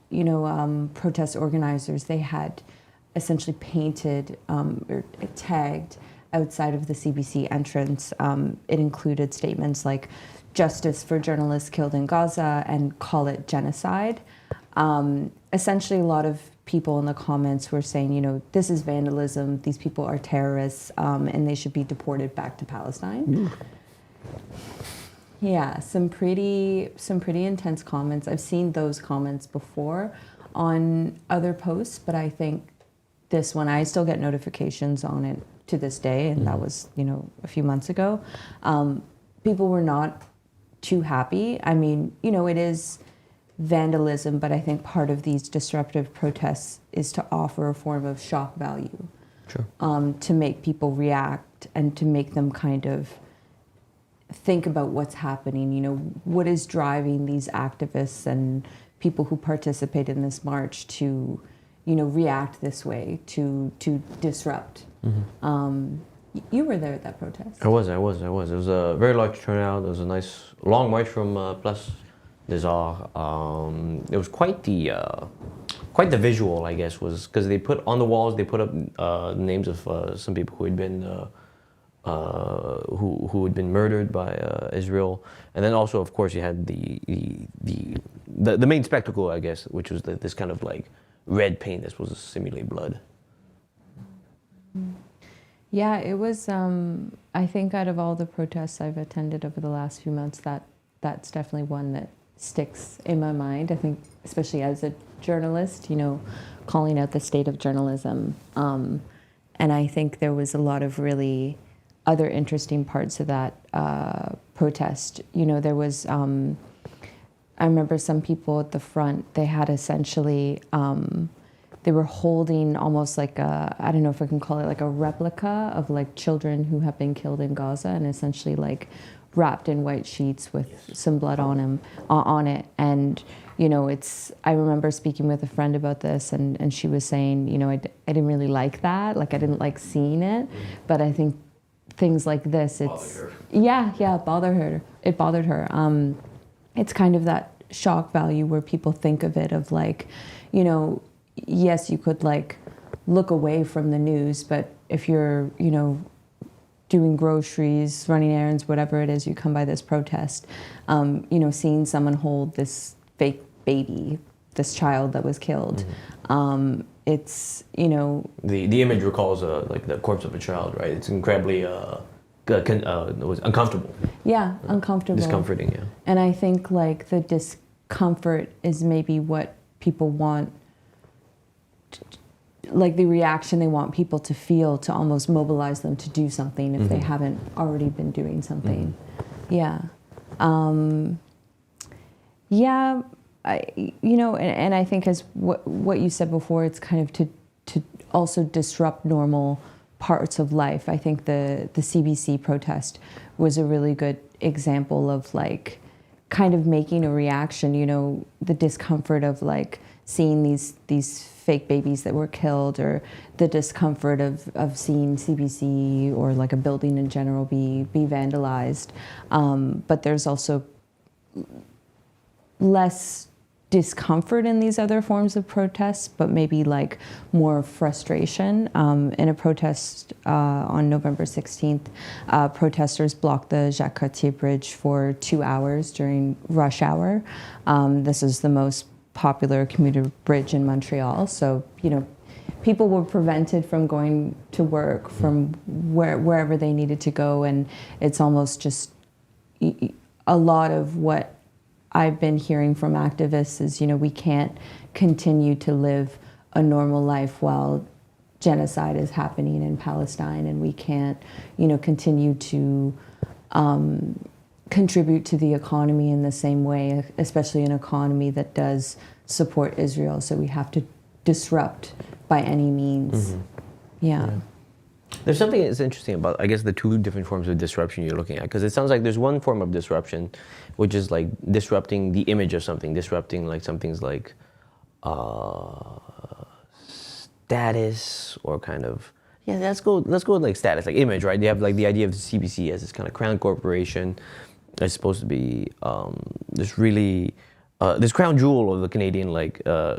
protest organizers, they had essentially painted or tagged outside of the CBC entrance. It included statements like "justice for journalists killed in Gaza" and "call it genocide." Essentially, a lot of people in the comments were saying, this is vandalism, these people are terrorists, and they should be deported back to Palestine. Mm. Yeah, some pretty intense comments. I've seen those comments before on other posts, but I think this one. I still get notifications on it to this day, and that was, a few months ago. People were not too happy. I mean, it is vandalism, but I think part of these disruptive protests is to offer a form of shock value. Sure. To make people react and to make them kind of think about what's happening. What is driving these activists and people who participate in this march to, react this way, to disrupt. You were there at that protest. I was. It was a very large turnout. It was a nice long march from Place des Arts. It was quite the visual, I guess, was because they put on the walls. They put up names of some people who had been who had been murdered by Israel, and then also, of course, you had the main spectacle, I guess, which was this kind of like red paint that was supposed to simulate blood. Yeah, it was. I think out of all the protests I've attended over the last few months, that's definitely one that sticks in my mind. I think, especially as a journalist, calling out the state of journalism. And I think there was a lot of really other interesting parts of that protest. There was, I remember some people at the front, they had essentially, they were holding almost like I don't know if I can call it like a replica of like children who have been killed in Gaza, and essentially like wrapped in white sheets with some blood on it. And, I remember speaking with a friend about this, and she was saying, I didn't really like that. Like, I didn't like seeing it. But I think things like this, it bothered her. It bothered her. It's kind of that shock value where people think of it of like, yes, you could like look away from the news, but if you're, doing groceries, running errands, whatever it is, you come by this protest, seeing someone hold this fake baby, this child that was killed. It's, The image recalls like the corpse of a child, right? It's incredibly it was uncomfortable. Yeah, uncomfortable. Discomforting, yeah. And I think like the discomfort is maybe what people want, like the reaction they want people to feel to almost mobilize them to do something if they haven't already been doing something. Yeah. And I think as what you said before, it's kind of to also disrupt normal parts of life. I think the CBC protest was a really good example of like kind of making a reaction, the discomfort of like seeing these fake babies that were killed, or the discomfort of seeing CBC or like a building in general be vandalized. But there's also less discomfort in these other forms of protests, but maybe like more frustration. In a protest on November 16th, protesters blocked the Jacques Cartier Bridge for 2 hours during rush hour. This is the most popular commuter bridge in Montreal. So, people were prevented from going to work, from wherever they needed to go. And it's almost just a lot of what I've been hearing from activists is, we can't continue to live a normal life while genocide is happening in Palestine, and we can't, continue to contribute to the economy in the same way, especially an economy that does support Israel. So we have to disrupt by any means. Yeah. There's something that's interesting about, I guess, the two different forms of disruption you're looking at, because it sounds like there's one form of disruption, which is like disrupting the image of something, disrupting like something's like status, or kind of, let's go with like status, like image, right? You have like the idea of the CBC as this kind of crown corporation. It's supposed to be this really this crown jewel of the Canadian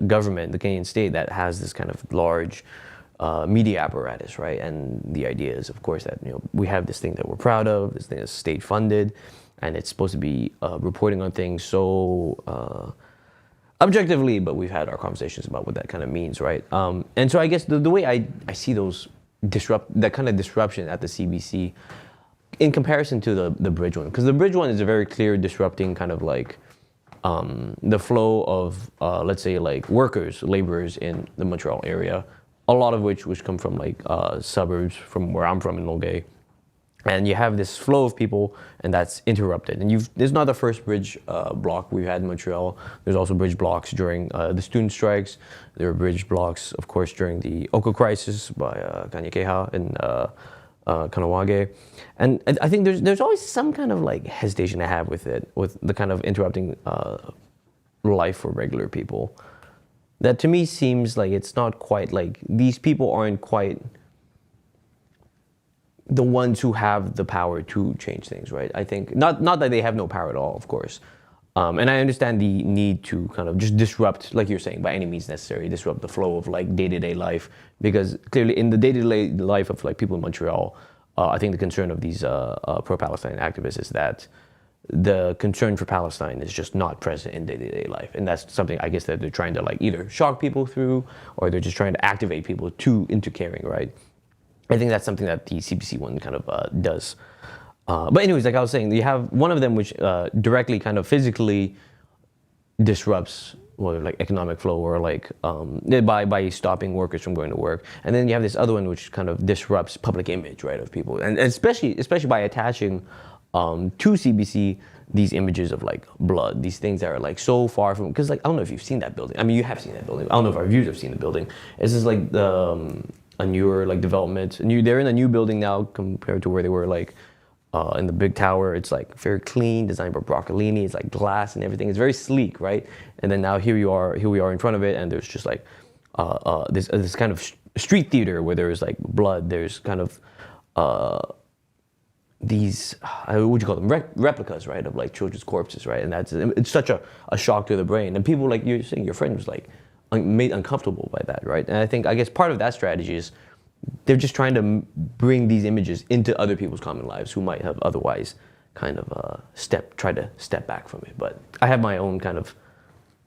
government, the Canadian state, that has this kind of large media apparatus, right? And the idea is, of course, that we have this thing that we're proud of, this thing that's state funded, and it's supposed to be reporting on things so objectively. But we've had our conversations about what that kind of means, right? And so I guess the way I see that kind of disruption at the CBC, in comparison to the bridge one, because the bridge one is a very clear disrupting kind of like the flow of let's say like laborers in the Montreal area, a lot of which come from like suburbs from where I'm from in Longueuil. And you have this flow of people, and that's interrupted. And this is not the first bridge block we've had in Montreal. There's also bridge blocks during the student strikes. There were bridge blocks, of course, during the Oko crisis by Kanyakeha and Kanawage. And I think there's always some kind of like hesitation to have with it, with the kind of interrupting life for regular people. That to me seems like it's not quite like, these people aren't quite the ones who have the power to change things, right? I think, not that they have no power at all, of course. And I understand the need to kind of just disrupt, like you're saying, by any means necessary, disrupt the flow of like day-to-day life. Because clearly in the day-to-day life of like people in Montreal, I think the concern of these pro-Palestine activists is that the concern for Palestine is just not present in day-to-day life. And that's something I guess that they're trying to like either shock people through, or they're just trying to activate people into caring, right? I think that's something that the CBC one kind of does. But anyways, like I was saying, you have one of them which directly kind of physically disrupts like economic flow, or like by stopping workers from going to work. And then you have this other one which kind of disrupts public image, right, of people. And especially by attaching to CBC these images of like blood, these things that are like so far from, because like, I don't know if you've seen that building. I mean, you have seen that building. I don't know if our viewers have seen the building. It's just like a newer like development. They're in a new building now compared to where they were like in the big tower. It's like very clean, designed by Broccolini. It's like glass and everything. It's very sleek, right? And then now here we are in front of it, and there's just like this kind of street theater where there's like blood. There's kind of these what would you call them, replicas, right, of like children's corpses, right? And it's such a shock to the brain. And people, like you're saying, your friend was like made uncomfortable by that, right? And I guess part of that strategy is they're just trying to bring these images into other people's common lives who might have otherwise kind of try to step back from it. But I have my own kind of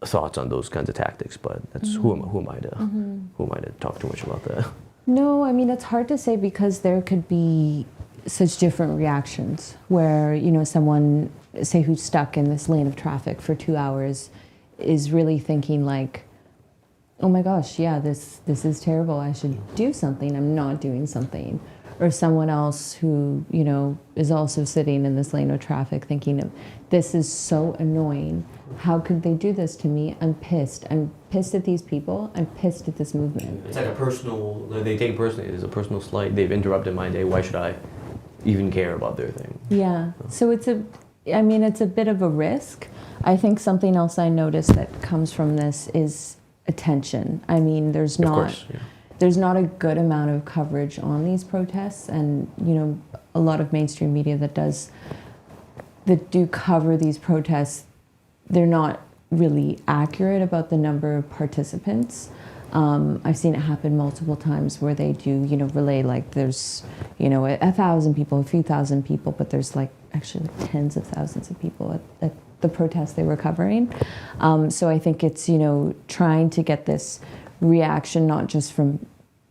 thoughts on those kinds of tactics. But that's who am I to talk too much about that? No, I mean, it's hard to say, because there could be such different reactions where, you know, someone, say, who's stuck in this lane of traffic for 2 hours is really thinking like, oh my gosh, yeah, this is terrible. I should do something. I'm not doing something. Or someone else who, you know, is also sitting in this lane of traffic thinking, this is so annoying. How could they do this to me? I'm pissed. I'm pissed at these people. I'm pissed at this movement. It's like they take it personally. It's a personal slight. They've interrupted my day. Why should I even care about their thing? Yeah. So it's a bit of a risk. I think something else I noticed that comes from this is attention. I mean, there's not a good amount of coverage on these protests, and you know, a lot of mainstream media that do cover these protests, they're not really accurate about the number of participants. I've seen it happen multiple times where they do, you know, relay like there's, you know, 1,000 people, a few thousand people, but there's like actually tens of thousands of people at the protests they were covering. So I think it's, you know, trying to get this reaction not just from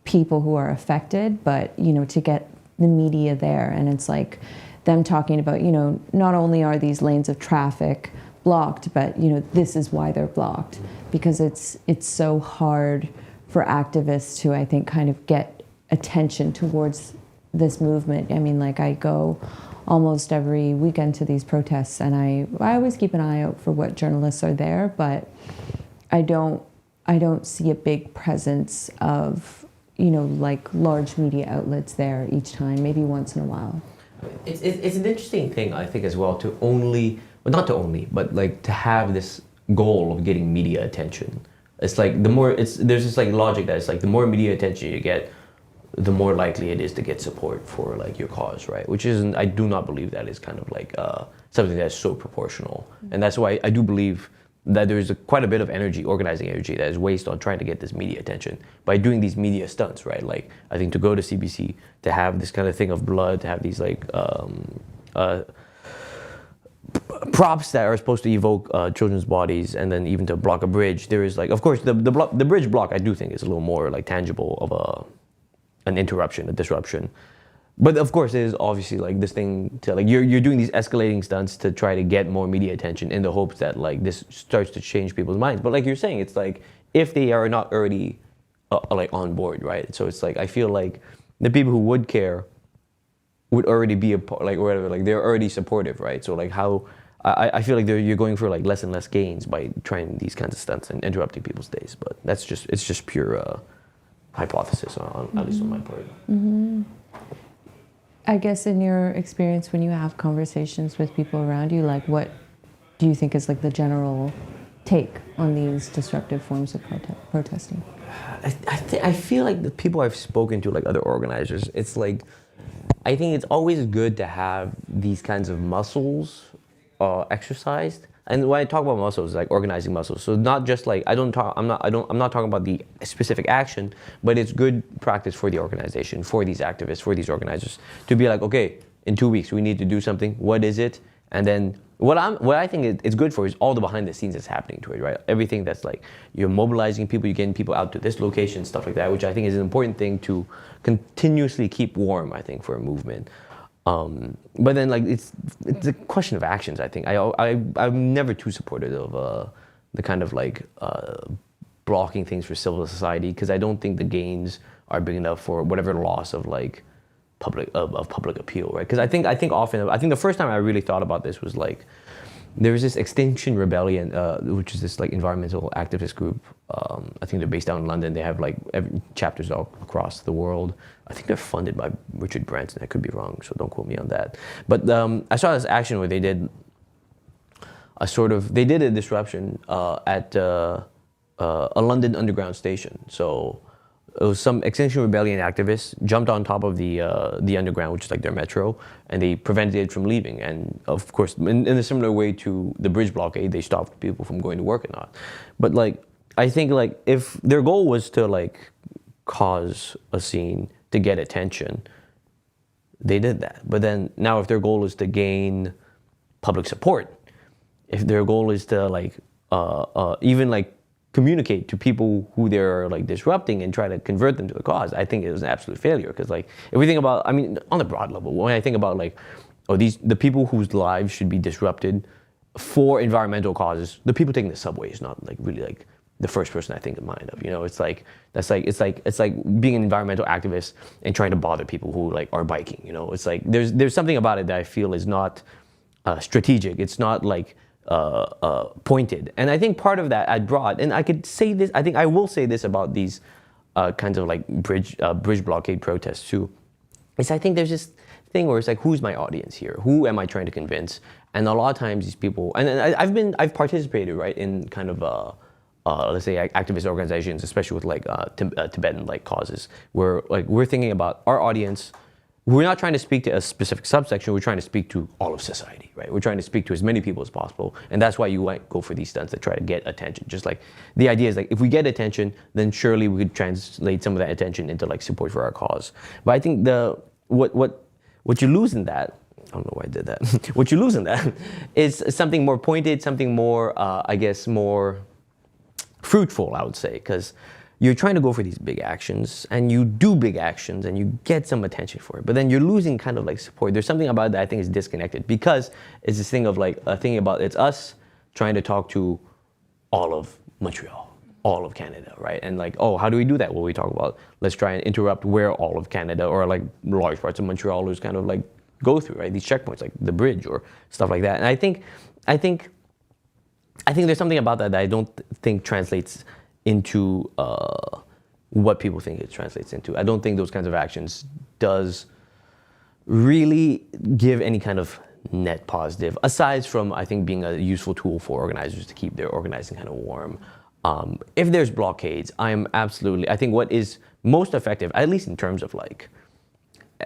people who are affected, but, you know, to get the media there. And it's like them talking about, you know, not only are these lanes of traffic blocked, but, you know, this is why they're blocked. Because it's so hard for activists to, I think, kind of get attention towards this movement. I mean, like, I go almost every weekend to these protests, and I always keep an eye out for what journalists are there, but I don't see a big presence of, you know, like large media outlets there each time, maybe once in a while. It's an interesting thing, I think, as well, but like to have this goal of getting media attention. It's like there's this like logic that it's like the more media attention you get, the more likely it is to get support for like your cause, right? Which isn't, I do not believe that is kind of like something that's so proportional. And that's why I do believe that there's quite a bit of energy, organizing energy, that is wasted on trying to get this media attention by doing these media stunts, right? Like, I think to go to CBC, to have this kind of thing of blood, to have these like props that are supposed to evoke children's bodies, and then even to block a bridge, there is like, of course, the bridge block, I do think is a little more like tangible of an interruption, a disruption. But of course, it is obviously like this thing to like, you're doing these escalating stunts to try to get more media attention in the hopes that like this starts to change people's minds. But like you're saying, it's like, if they are not already like on board, right? So it's like I feel like the people who would care would already be a part, like, or whatever, like they're already supportive, right? So like how I feel like you're going for like less and less gains by trying these kinds of stunts and interrupting people's days, but it's just pure hypothesis on at least on my part. Mm-hmm. I guess in your experience when you have conversations with people around you, like what do you think is like the general take on these disruptive forms of protesting? I feel like the people I've spoken to, like other organizers, it's like, I think it's always good to have these kinds of muscles exercised. And when I talk about muscles, like organizing muscles, so not just like I'm not talking about the specific action, but it's good practice for the organization, for these activists, for these organizers, to be like, okay, in 2 weeks we need to do something. What is it? And then what I think it's good for is all the behind the scenes that's happening to it, right? Everything that's like you're mobilizing people, you're getting people out to this location, stuff like that, which I think is an important thing to continuously keep warm, I think, for a movement. But then like it's a question of actions, I think. I'm never too supportive of the kind of like blocking things for civil society, because I don't think the gains are big enough for whatever loss of like public appeal, right? Because I think the first time I really thought about this was like there was this Extinction Rebellion, which is this like environmental activist group. I think they're based out in London. They have like chapters all across the world. I think they're funded by Richard Branson. I could be wrong, so don't quote me on that. But I saw this action where they did a disruption at a London underground station. So it was some Extinction Rebellion activists jumped on top of the underground, which is like their metro, and they prevented it from leaving. And of course, in a similar way to the bridge blockade, they stopped people from going to work and not. But like, I think like if their goal was to like cause a scene to get attention, they did that. But then now if their goal is to gain public support, if their goal is to like even like communicate to people who they're like disrupting and try to convert them to the cause, I think it was an absolute failure. Because like if we think about, I mean, on a broad level, when I think about like, the people whose lives should be disrupted for environmental causes, the people taking the subway is not like really like the first person I think in mind of. You know, it's like being an environmental activist and trying to bother people who like are biking. You know, it's like there's something about it that I feel is not strategic. It's not like pointed. And I think part of that I brought, and I could say this, I think I will say this about these kinds of like bridge blockade protests too, is I think there's this thing where it's like, who's my audience here? Who am I trying to convince? And a lot of times these people, and I've participated, right, in kind of let's say activist organizations, especially with like Tibetan like causes, where like we're thinking about our audience. We're not trying to speak to a specific subsection, we're trying to speak to all of society, right? We're trying to speak to as many people as possible. And that's why you might go for these stunts that try to get attention. Just like the idea is like, if we get attention, then surely we could translate some of that attention into like support for our cause. But I think what you lose in that, I don't know why I did that. What you lose in that is something more pointed, something more, I guess, more fruitful, I would say, because you're trying to go for these big actions, and you do big actions, and you get some attention for it. But then you're losing kind of like support. There's something about that I think is disconnected, because it's this thing of like thinking about it's us trying to talk to all of Montreal, all of Canada, right? And like, oh, how do we do that? Well, we talk about let's try and interrupt where all of Canada or like large parts of Montreal is kind of like go through, right? These checkpoints, like the bridge or stuff like that. And I think there's something about that I don't think translates into what people think it translates into. I don't think those kinds of actions does really give any kind of net positive, aside from, I think, being a useful tool for organizers to keep their organizing kind of warm. If there's blockades, I think what is most effective, at least in terms of like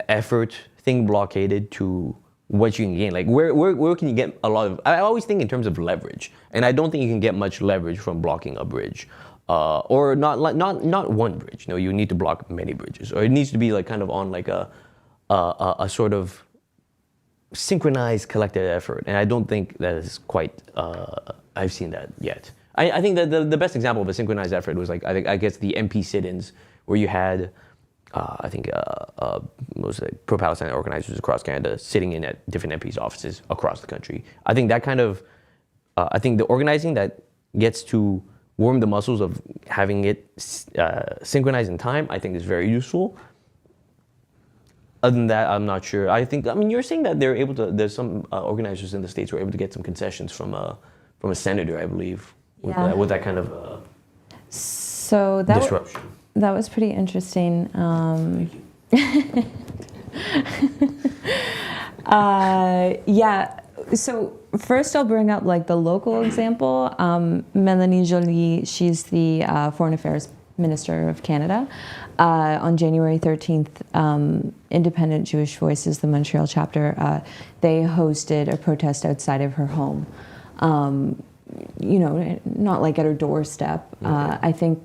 effort, thing blockaded to what you can gain. Like where can you get a lot of, I always think in terms of leverage, and I don't think you can get much leverage from blocking a bridge. Or not one bridge. You know, you need to block many bridges, or it needs to be like kind of on like a sort of synchronized collective effort. And I don't think that is quite. I've seen that yet. I think that the best example of a synchronized effort was like I guess the MP sit-ins, where you had most like pro-Palestine organizers across Canada sitting in at different MPs' offices across the country. I think that kind of I think the organizing that gets to warm the muscles of having it synchronized in time, I think is very useful. Other than that, I'm not sure. I mean, you're saying that they're able to, there's some organizers in the States who are able to get some concessions from a senator, I believe, with that kind of so that disruption. That was pretty interesting. Thank you. Yeah. So first, I'll bring up like the local example. Mélanie Joly, she's the Foreign Affairs Minister of Canada. On January 13th, Independent Jewish Voices, the Montreal chapter, they hosted a protest outside of her home. You know, not like at her doorstep. I think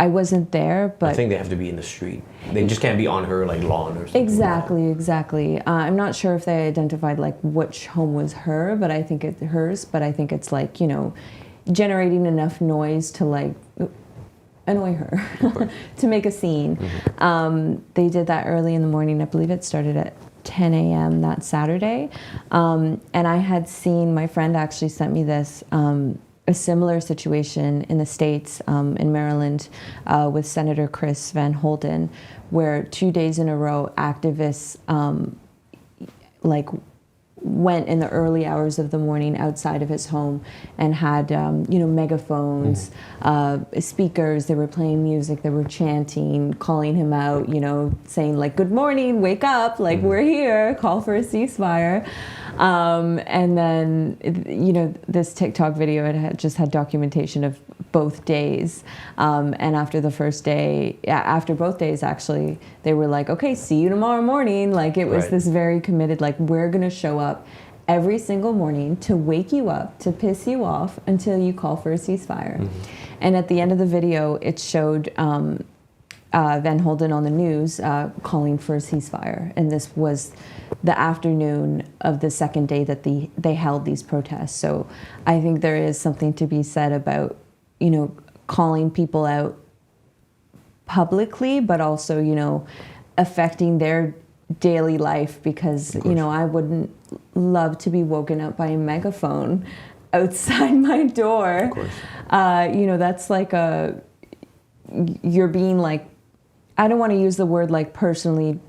I wasn't there, but I think they have to be in the street. They just can't be on her like lawn or something. Exactly. I'm not sure if they identified like which home was her, but I think it's hers. But I think it's like, you know, generating enough noise to like annoy her to make a scene. They did that early in the morning. I believe it started at 10 a.m. that Saturday. And I had seen, my friend actually sent me this, a similar situation in the States, in Maryland, with Senator Chris Van Holden, where 2 days in a row, activists like went in the early hours of the morning outside of his home and had, you know, megaphones, speakers. They were playing music. They were chanting, calling him out, you know, saying like, "Good morning, wake up, like we're here, call for a ceasefire." And then, you know, this TikTok video, it had just had documentation of both days. And after the first day, after both days, actually, they were like, "Okay, see you tomorrow morning." Like it was this very committed, like, we're going to show up every single morning to wake you up, to piss you off until you call for a ceasefire. And at the end of the video, it showed Van Holden on the news calling for a ceasefire. And this was the afternoon of the second day that they held these protests. So I think there is something to be said about, you know, calling people out publicly, but also, you know, affecting their daily life, because, you know, I wouldn't love to be woken up by a megaphone outside my door. Of course. You know, that's like you're being like, I don't want to use the word like personally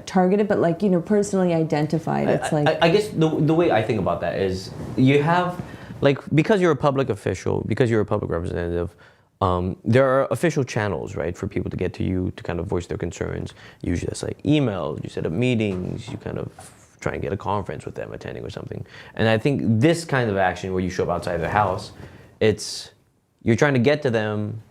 targeted, but like, you know, personally identified. It's I guess the way I think about that is you have, like, because you're a public official, because you're a public representative, there are official channels, right, for people to get to you to kind of voice their concerns. Usually that's like emails, you set up meetings, you kind of try and get a conference with them attending or something. And I think this kind of action where you show up outside the house, you're trying to get to them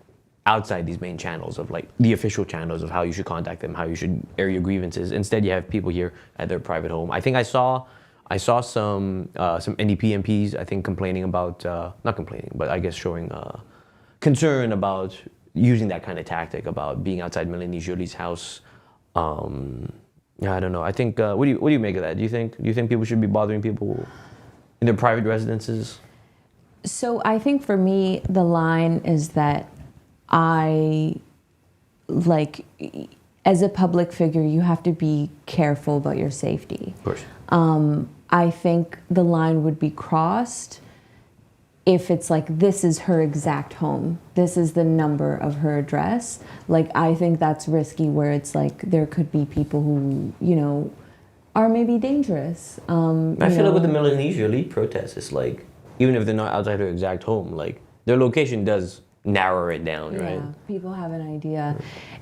outside these main channels of like the official channels of how you should contact them, how you should air your grievances. Instead, you have people here at their private home. I think I saw some NDP MPs, I think, complaining about, not complaining, but I guess showing concern about using that kind of tactic about being outside Mélanie Joly's house. I don't know. I think, what do you make of that? Do you think people should be bothering people in their private residences? So I think for me, the line is that as a public figure, you have to be careful about your safety. Of course. I think the line would be crossed if it's like, this is her exact home, this is the number of her address. Like, I think that's risky, where it's like there could be people who, you know, are maybe dangerous. I feel like with the Mélanie Joly protests, it's like, even if they're not outside her exact home, like their location does narrow it down, right? Yeah, people have an idea.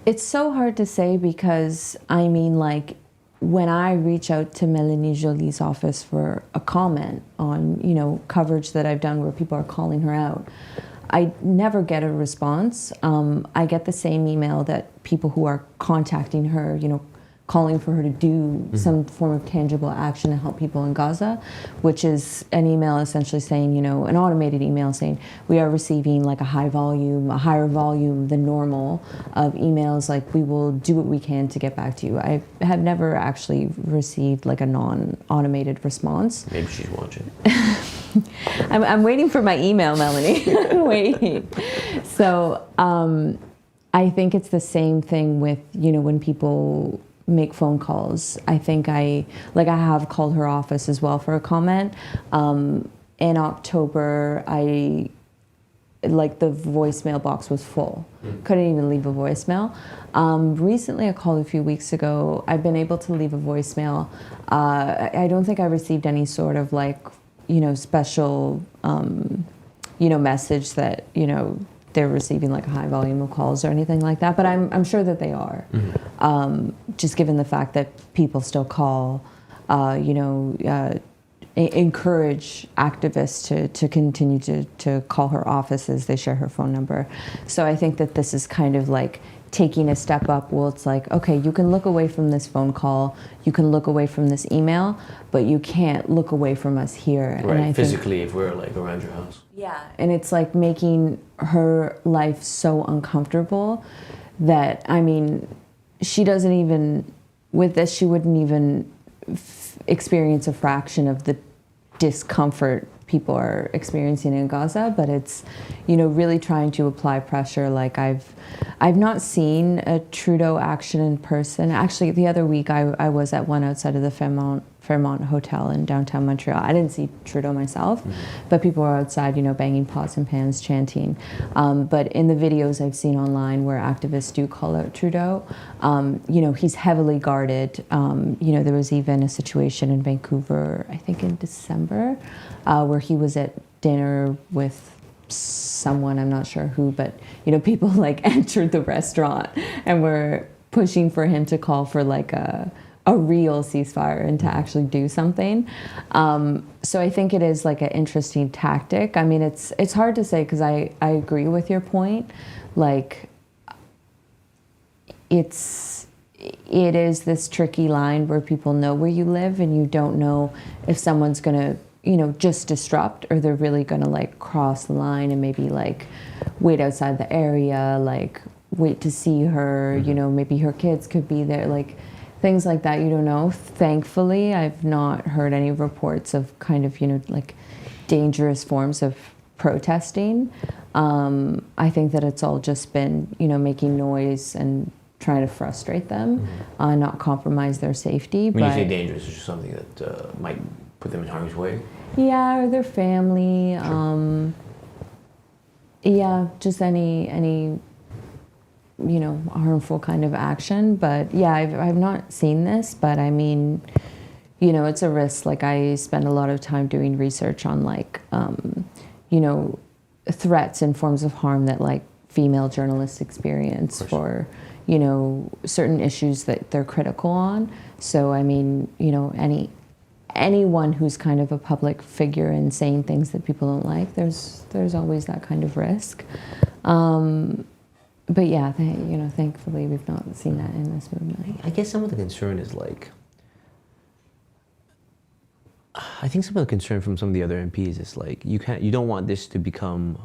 It's so hard to say, because I mean, like, when I reach out to Mélanie Joly's office for a comment on, you know, coverage that I've done where people are calling her out, I never get a response. I get the same email that people who are contacting her, you know, calling for her to do some form of tangible action to help people in Gaza, which is an email essentially saying, you know, an automated email saying, we are receiving like a higher volume than normal of emails, like we will do what we can to get back to you. I have never actually received like a non-automated response. Maybe she's watching. I'm waiting for my email, Melanie. I'm waiting. So I think it's the same thing with, you know, when people make phone calls. I think I have called her office as well for a comment. In October, I like the voicemail box was full. Couldn't even leave a voicemail. Recently, I called a few weeks ago. I've been able to leave a voicemail. I don't think I received any sort of like, special, message that, they're receiving like a high volume of calls or anything like that. But I'm sure that they are. Just given the fact that people still call, encourage activists to continue to call her offices. They share her phone number. So I think that this is kind of like taking a step up. Well, it's like, okay, you can look away from this phone call, you can look away from this email, but you can't look away from us here. Right, and I physically, if we're like around your house. Yeah, and it's like making her life so uncomfortable that, I mean, she doesn't even, with this, she wouldn't even experience a fraction of the discomfort people are experiencing in Gaza, but it's, really trying to apply pressure. Like I've not seen a Trudeau action in person. Actually, the other week I was at one outside of the Fairmont Hotel in downtown Montreal. I didn't see Trudeau myself, but people were outside, banging pots and pans, chanting. But in the videos I've seen online where activists do call out Trudeau, he's heavily guarded. There was even a situation in Vancouver, I think in December, where he was at dinner with someone, I'm not sure who, but people like entered the restaurant and were pushing for him to call for like a real ceasefire and to actually do something. So I think it is like an interesting tactic. I mean, it's hard to say because I agree with your point. Like it is this tricky line where people know where you live and you don't know if someone's gonna just disrupt, or they're really gonna like cross the line and maybe like wait outside the area, like wait to see her, maybe her kids could be there, like things like that, you don't know. Thankfully, I've not heard any reports of kind of, like dangerous forms of protesting. I think that it's all just been, making noise and trying to frustrate them, not compromise their safety. When you say dangerous, it's just something that might put them in harm's way? Yeah, or their family. Sure. Yeah, just any harmful kind of action. But yeah, I've not seen this, but I mean, it's a risk. Like I spend a lot of time doing research on like, threats and forms of harm that like female journalists experience for, certain issues that they're critical on. So, I mean, anyone who's kind of a public figure and saying things that people don't like, there's always that kind of risk. But yeah, thankfully we've not seen that in this movement. I guess some of the concern is like, I think some of the concern from some of the other MPs is like, you don't want this to become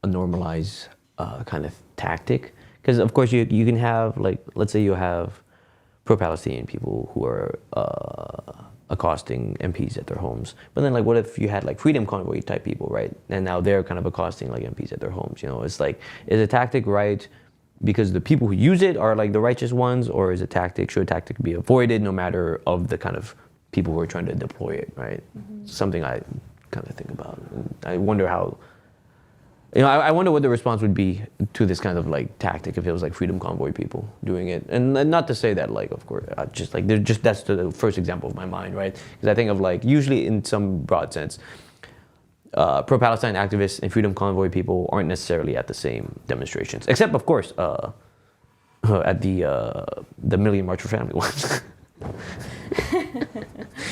a normalized kind of tactic. Because of course you can have like, let's say you have pro-Palestinian people who are accosting MPs at their homes. But then like, what if you had like freedom convoy type people, right? And now they're kind of accosting like MPs at their homes, It's like, is a tactic right because the people who use it are like the righteous ones, or should a tactic be avoided no matter of the kind of people who are trying to deploy it, right? Something I kind of think about. And I wonder how, I wonder what the response would be to this kind of like tactic if it was like freedom convoy people doing it. And not to say that like, of course, that's the first example of my mind, right? Because I think of like, usually in some broad sense, pro-Palestine activists and freedom convoy people aren't necessarily at the same demonstrations, except of course at the Million March for Family ones.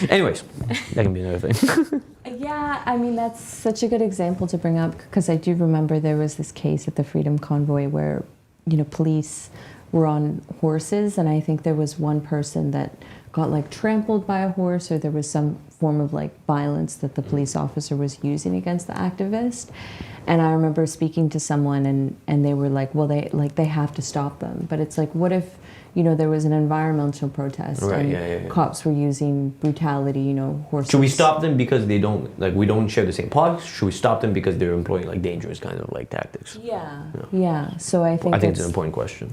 Anyways, that can be another thing. Yeah, I mean, that's such a good example to bring up because I do remember there was this case at the Freedom Convoy where, police were on horses, and I think there was one person that got like trampled by a horse, or there was some form of like violence that the police officer was using against the activist. And I remember speaking to someone and they were like, well, they have to stop them. But it's like, what if, there was an environmental protest, right, and cops were using brutality, horses. Should we stop them because we don't share the same politics? Should we stop them because they're employing like dangerous kind of like tactics? Yeah. So I think it's an important question.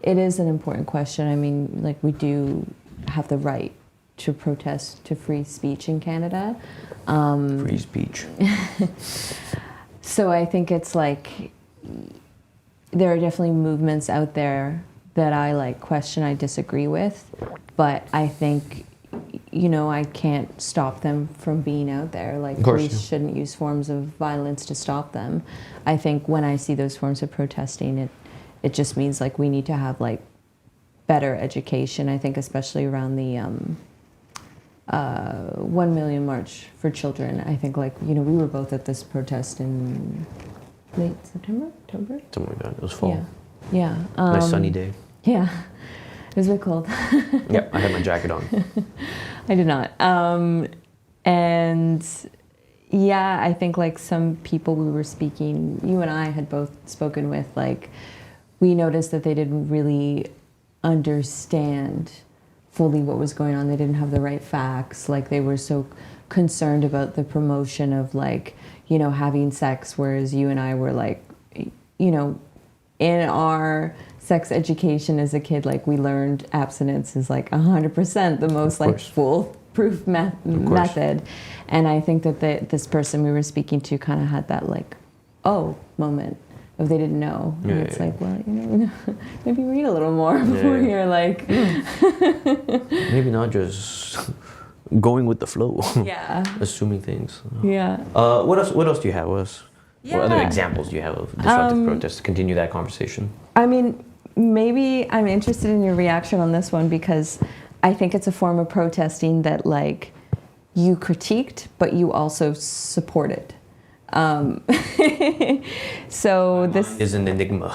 It is an important question. I mean, like we do have the right to protest, to free speech in Canada. Free speech. So I think it's like there are definitely movements out there that I like question, I disagree with, but I think, you know, I can't stop them from being out there. Like, police shouldn't use forms of violence to stop them. I think when I see those forms of protesting, it just means like we need to have like better education. I think especially around the 1 million March for Children. I think like, you know, we were both at this protest in late September, October? Something like that. It was fall. Yeah. Nice sunny day. Yeah. It was a bit cold. Yep, I had my jacket on. I did not. And yeah, I think like some people we were speaking, you and I had both spoken with, like, we noticed that they didn't really understand fully what was going on. They didn't have the right facts. Like, they were so concerned about the promotion of, like, you know, having sex, whereas you and I were like, you know, in our sex education as a kid, like, we learned abstinence is like 100% the most like foolproof method. And I think that this person we were speaking to kind of had that like, oh, moment of they didn't know. And it's like, well, you know, maybe read a little more before you're like... Maybe not just going with the flow. Yeah. Assuming things. Yeah. What else do you have? What other examples do you have of disruptive protests to continue that conversation? I mean, maybe I'm interested in your reaction on this one because I think it's a form of protesting that, like, you critiqued, but you also supported. So this is an enigma.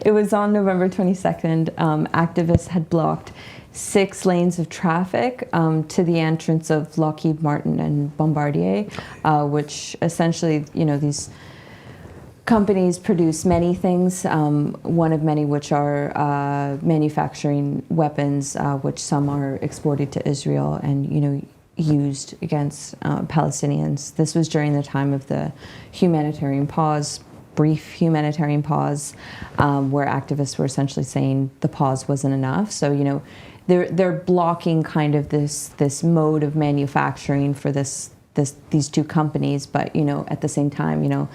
It was on November 22nd. Activists had blocked 6 lanes of traffic to the entrance of Lockheed Martin and Bombardier, which essentially, you know, these companies produce many things, one of many which are manufacturing weapons, which some are exported to Israel and, you know, used against Palestinians. This was during the time of the humanitarian pause, brief humanitarian pause, where activists were essentially saying the pause wasn't enough. So, you know, they're blocking kind of this mode of manufacturing for these 2 companies, but, you know, at the same time, you know,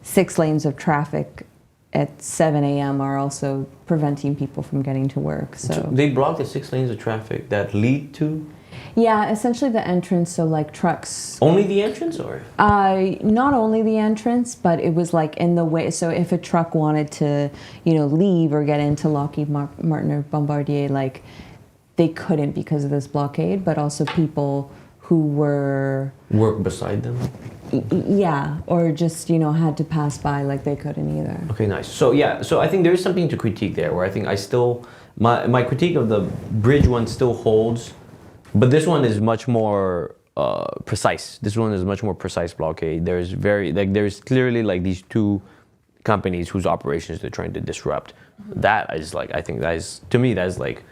6 lanes of traffic at 7 a.m. are also preventing people from getting to work. So they blocked the 6 lanes of traffic that lead to? Yeah, essentially the entrance, so like trucks. Only the entrance, or? Not only the entrance, but it was like in the way. So if a truck wanted to, you know, leave or get into Lockheed Martin or Bombardier, like, they couldn't because of this blockade, but also people who were... Work beside them? Yeah, or just, you know, had to pass by, like, they couldn't either. Okay, nice. So yeah, so I think there is something to critique there, where I think I still... My critique of the bridge one still holds, but this one is much more precise. This one is much more precise blockade. There's clearly like these 2 companies whose operations they're trying to disrupt. Mm-hmm. That is like, I think that is, to me, that is like,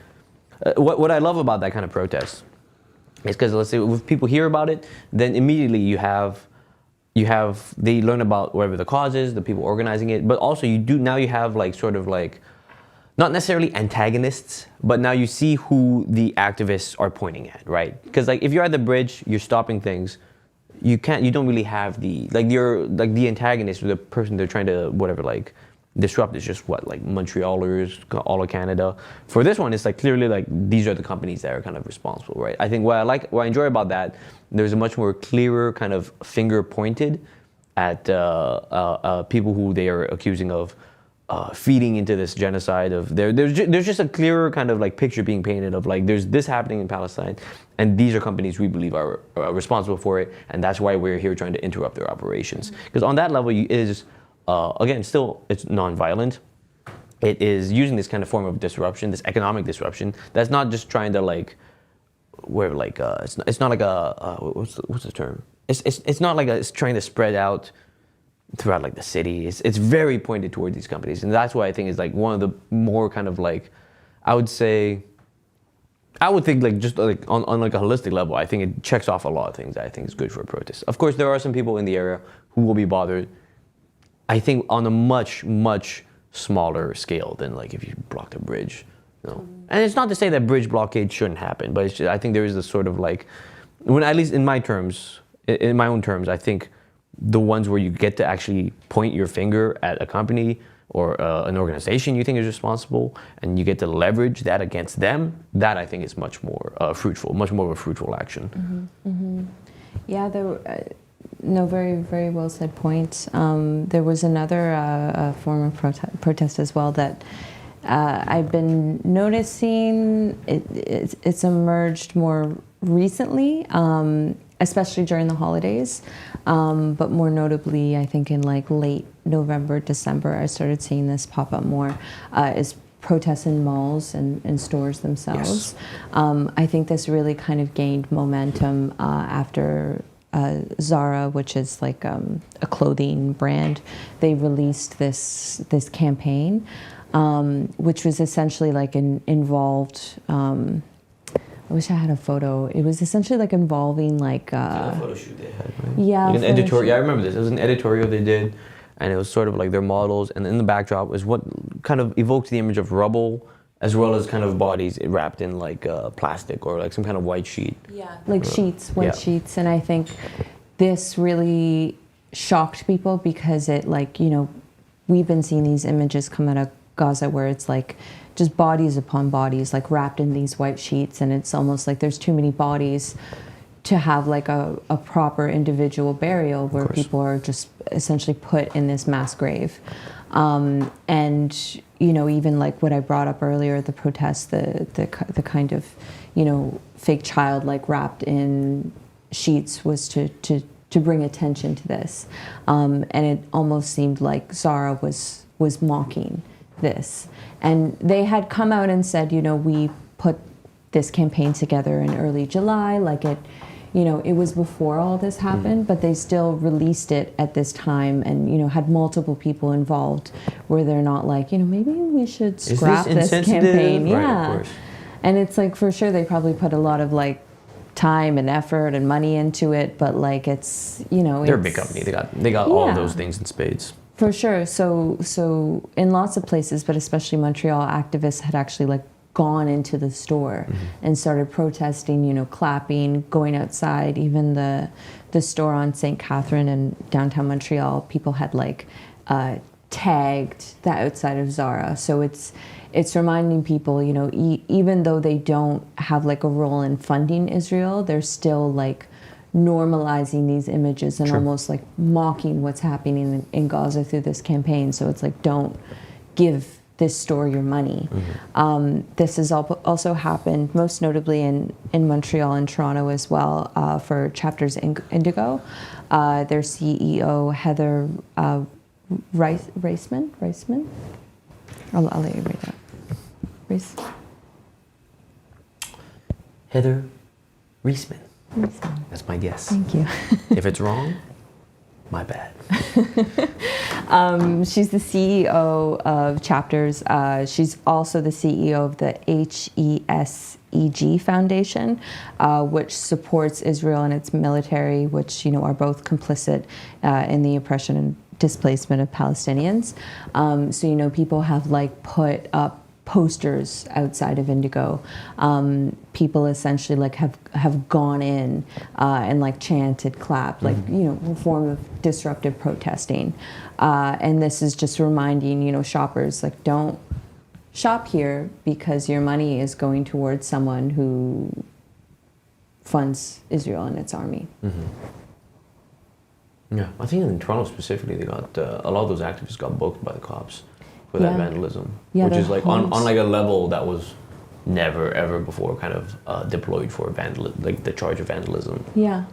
what I love about that kind of protest is because, let's say, if people hear about it, then immediately they learn about whatever the cause is, the people organizing it, but also now you have like sort of like, not necessarily antagonists, but now you see who the activists are pointing at, right? Because like if you're at the bridge, you're stopping things, you don't really have the antagonist or the person they're trying to whatever like disrupt is just like Montrealers, all of Canada. For this one, it's like clearly like these are the companies that are kind of responsible, right? I think what I enjoy about that, there's a much more clearer kind of finger pointed at people who they are accusing of feeding into this genocide of there's just a clearer kind of like picture being painted of like there's this happening in Palestine and these are companies we believe are responsible for it, and that's why we're here trying to interrupt their operations. Because on that level it is again still it's non-violent. It is using this kind of form of disruption, this economic disruption that's not just trying to like where like it's not like a what's the term? It's not like it's trying to spread out throughout like the city. It's very pointed toward these companies, and that's why I think is like one of the more kind of like I would think like just like on like a holistic level, I think it checks off a lot of things that I think is good for a protest. Of course, there are some people in the area who will be bothered, I think, on a much smaller scale than like if you blocked a bridge, you know. And it's not to say that bridge blockade shouldn't happen, but it's just, I think there is this sort of like, when at least in my own terms, I think the ones where you get to actually point your finger at a company or an organization you think is responsible, and you get to leverage that against them, that I think is much more fruitful, much more of a fruitful action. Yeah, no, very, very well said point. There was another form of protest as well that I've been noticing. It's emerged more recently, especially during the holidays, but more notably, I think in like late November, December, I started seeing this pop up more, is protests in malls and stores themselves. Yes. I think this really kind of gained momentum after Zara, which is like a clothing brand, they released this campaign, which was essentially like involved. I wish I had a photo. It was essentially like involving like a photo shoot they had, right? Yeah, like an editorial. Yeah, I remember this. It was an editorial they did, and it was sort of like their models, and in the backdrop was what kind of evoked the image of rubble, as well as kind of bodies wrapped in like plastic or like some kind of white sheet. Yeah, like white sheets. And I think this really shocked people because it, like, you know, we've been seeing these images come out of Gaza where it's like just bodies upon bodies, like wrapped in these white sheets, and it's almost like there's too many bodies to have like a proper individual burial where people are just essentially put in this mass grave. And, you know, even like what I brought up earlier, the protests, the kind of, you know, fake child like wrapped in sheets was to bring attention to this. And it almost seemed like Zara was mocking this. And they had come out and said, you know, we put this campaign together in early July, like it, you know, it was before all this happened, but they still released it at this time and, you know, had multiple people involved where they're not like, you know, maybe we should scrap this campaign. Right, yeah. of course. And it's like, for sure, they probably put a lot of like time and effort and money into it, but like it's, you know, they're a big company. They got all of those things in spades. For sure. So in lots of places, but especially Montreal, activists had actually like gone into the store and started protesting, you know, clapping, going outside. Even the store on St. Catherine in downtown Montreal, people had like tagged the outside of Zara. So it's reminding people, you know, even though they don't have like a role in funding Israel, they're still like normalizing these images and almost like mocking what's happening in Gaza through this campaign. So it's like, don't give this store your money. This has also happened most notably in Montreal and Toronto as well for Chapters Indigo. Their CEO, Heather Reisman? I'll let you read that. Heather Reisman. That's my guess. Thank you. If it's wrong, my bad. She's the CEO of Chapters. She's also the CEO of the HESEG Foundation, which supports Israel and its military, which, you know, are both complicit in the oppression and displacement of Palestinians. So, you know, people have like put up posters outside of Indigo. People essentially like have gone in and like chanted, clapped, like, you know, a form of disruptive protesting. And this is just reminding, you know, shoppers, like, don't shop here because your money is going towards someone who funds Israel and its army. Yeah, I think in Toronto specifically, they got a lot of those activists got booked by the cops for that vandalism, which is like on like a level that was never ever before kind of deployed for like the charge of vandalism. Yeah.